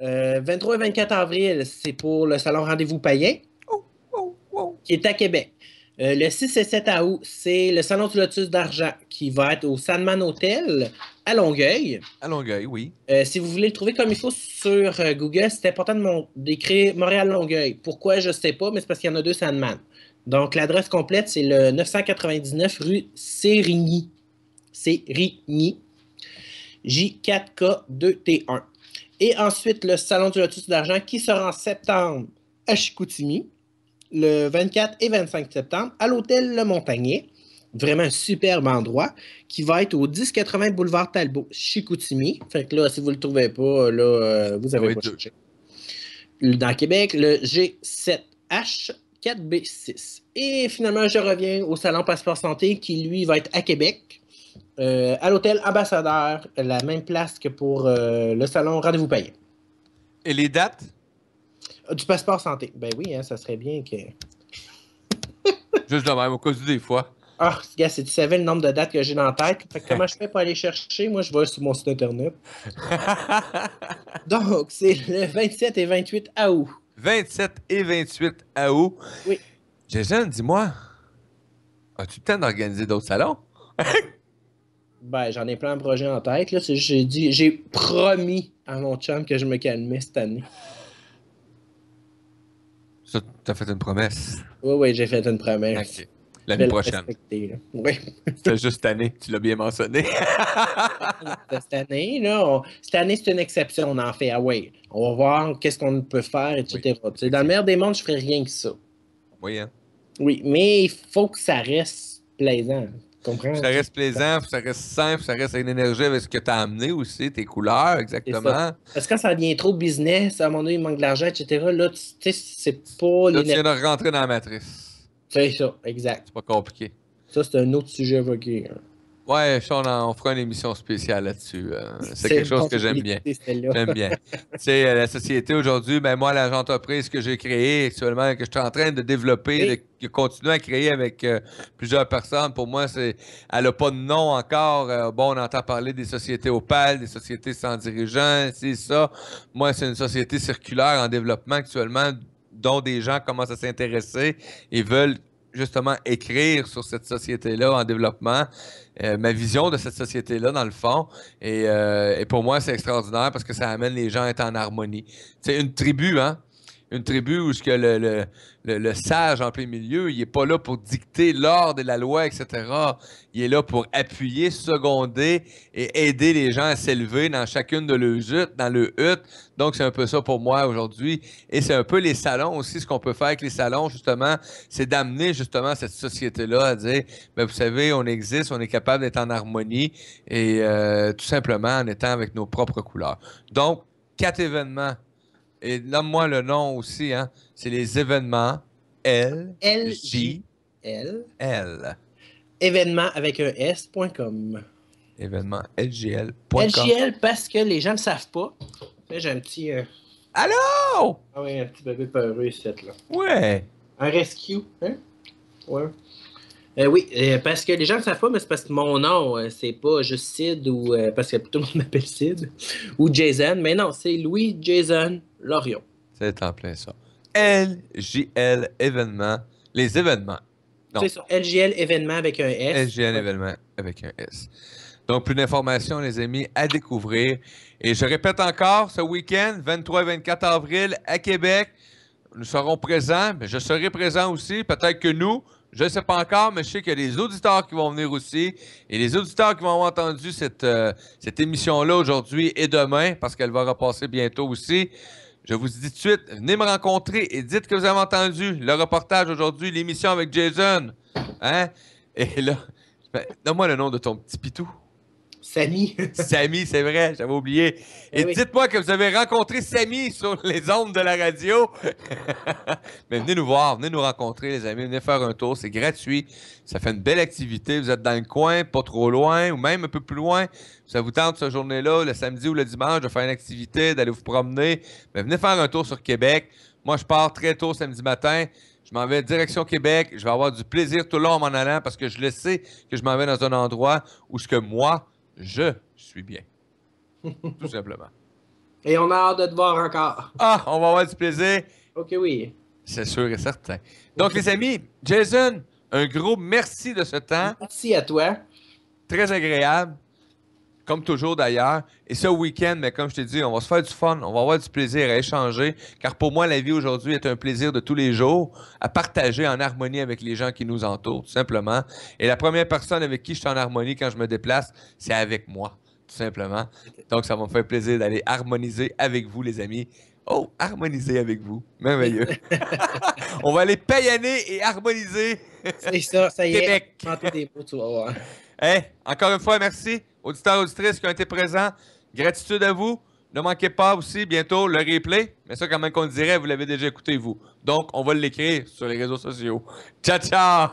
23 et 24 avril, c'est pour le salon Rendez-vous Païen, qui est à Québec. Le 6 et 7 août, c'est le salon du Lotus d'Argent, qui va être au Sandman Hotel à Longueuil. À Longueuil, oui. Si vous voulez le trouver comme il faut sur Google, c'est important d'écrire Montréal-Longueuil. Pourquoi, je ne sais pas, mais c'est parce qu'il y en a deux Sandman. Donc, l'adresse complète, c'est le 999 rue Sérigny. Sérigny. J4K2T1. Et ensuite, le Salon du Lotus d'Argent qui sera en septembre à Chicoutimi, le 24 et 25 septembre, à l'hôtel Le Montagnier. Vraiment un superbe endroit qui va être au 1080 boulevard Talbot, Chicoutimi. Fait que là, si vous ne le trouvez pas, là, vous avez pas cherché. Dans Québec, le G7H 4B6. Et finalement, je reviens au Salon Passeport Santé qui, lui, va être à Québec. À l'hôtel Ambassadeur, la même place que pour le salon Rendez-vous Païen. Et les dates? Du passeport santé. Ben oui, hein, ça serait bien que... Juste de même, au cas où des fois. Ah, gars, si tu savais le nombre de dates que j'ai dans la tête, fait que comment je fais pour aller chercher? Moi, je vais sur mon site internet. Donc, c'est le 27 et 28 août. 27 et 28 août. Oui. Jason, dis-moi, as-tu le temps d'organiser d'autres salons? Ben, j'en ai plein de projets en tête. Là. J'ai promis à mon chum que je me calmais cette année. Ça, t'as fait une promesse. Oui, j'ai fait une promesse. Okay. L'année prochaine. Oui. C'est juste cette année, tu l'as bien mentionné. Cette année, là, cette année, c'est une exception. On en fait. Ah oui, on va voir qu'est-ce qu'on peut faire, etc. Oui. Dans le meilleur des mondes, je ferais rien que ça. Oui, hein? Oui, mais il faut que ça reste plaisant. Comprends? Ça reste plaisant, ça reste simple, ça reste une énergie avec ce que tu as amené aussi, tes couleurs, exactement. Parce que quand ça devient trop business, à un moment donné, il manque de l'argent, etc., là, tu sais, c'est pas... Là, tu viens de rentrer dans la matrice. C'est ça, exact. C'est pas compliqué. Ça, c'est un autre sujet évoqué. Hein. Ouais, on fera une émission spéciale là-dessus. C'est quelque chose que j'aime bien. J'aime bien. Tu sais, la société aujourd'hui, ben moi, l'entreprise que j'ai créée actuellement, que je suis en train de développer, de continuer à créer avec plusieurs personnes, pour moi, elle n'a pas de nom encore. Bon, on entend parler des sociétés opales, des sociétés sans dirigeants, c'est ça. Moi, c'est une société circulaire en développement actuellement, dont des gens commencent à s'intéresser et veulent justement écrire sur cette société-là en développement, ma vision de cette société-là, dans le fond. Et pour moi, c'est extraordinaire parce que ça amène les gens à être en harmonie. C'est une tribu, hein? Une tribu où ce que le sage en plein milieu, il n'est pas là pour dicter l'ordre et la loi, etc. Il est là pour appuyer, seconder et aider les gens à s'élever dans chacune de leurs huttes, dans le hutte. Donc, c'est un peu ça pour moi aujourd'hui. Et c'est un peu les salons aussi. Ce qu'on peut faire avec les salons, justement, c'est d'amener justement cette société-là à dire, ben, vous savez, on existe, on est capable d'être en harmonie et tout simplement en étant avec nos propres couleurs. Donc, 4 événements. Et nomme-moi le nom aussi, hein. C'est les événements LJL. Événement avec un S.com. Événements LJL.com. LJL parce que les gens ne le savent pas. Là, j'ai un petit. Allô? Ah oui, un petit bébé peureux ici, là. Ouais. Un rescue, hein? Ouais. Oui, parce que les gens ne savent pas, mais c'est parce que mon nom, c'est pas juste Sid ou parce que tout le monde m'appelle Sid ou Jason, mais non, c'est Louis Jason Lorion. C'est en plein ça. LJL événements. Les événements. C'est ça, LJL événement avec un S. LJL événements avec un S. Donc, plus d'informations, les amis, à découvrir. Et je répète encore, ce week-end, 23 et 24 avril, à Québec, nous serons présents, mais je serai présent aussi, peut-être que nous, je ne sais pas encore, mais je sais qu'il y a des auditeurs qui vont venir aussi. Et les auditeurs qui vont avoir entendu cette émission-là aujourd'hui et demain, parce qu'elle va repasser bientôt aussi, je vous dis tout de suite, venez me rencontrer et dites que vous avez entendu le reportage aujourd'hui, l'émission avec Jason. Hein? Et là, donne-moi le nom de ton petit pitou. Samy. Samy, c'est vrai, j'avais oublié. Et Oui. dites-moi que vous avez rencontré Samy sur les ondes de la radio. Mais venez nous voir, venez nous rencontrer, les amis. Venez faire un tour, c'est gratuit. Ça fait une belle activité. Vous êtes dans le coin, pas trop loin, ou même un peu plus loin. Ça vous tente cette journée-là, le samedi ou le dimanche, de faire une activité, d'aller vous promener. Mais venez faire un tour sur Québec. Moi, je pars très tôt samedi matin. Je m'en vais direction Québec. Je vais avoir du plaisir tout le long en m'en allant parce que je le sais que je m'en vais dans un endroit où ce que moi, je suis bien. Tout simplement. Et on a hâte de te voir encore. Ah, on va avoir du plaisir. Ok, oui. C'est sûr et certain. Donc, les amis, Jason, un gros merci de ce temps. Merci à toi. Très agréable. Comme toujours d'ailleurs. Et ce week-end, mais comme je t'ai dit, on va se faire du fun, on va avoir du plaisir à échanger. Car pour moi, la vie aujourd'hui est un plaisir de tous les jours, à partager en harmonie avec les gens qui nous entourent, tout simplement. Et la première personne avec qui je suis en harmonie quand je me déplace, c'est avec moi, tout simplement. Donc, ça va me faire plaisir d'aller harmoniser avec vous, les amis. Oh, harmoniser avec vous. Merveilleux. On va aller païenner et harmoniser. C'est ça y Québec. est. Tenter des mots, tu vas voir. Hey, encore une fois, merci. Auditeurs, auditrices qui ont été présents. Gratitude à vous. Ne manquez pas aussi bientôt le replay. Mais ça, quand même qu'on dirait, vous l'avez déjà écouté, vous. Donc, on va l'écrire sur les réseaux sociaux. Ciao, ciao!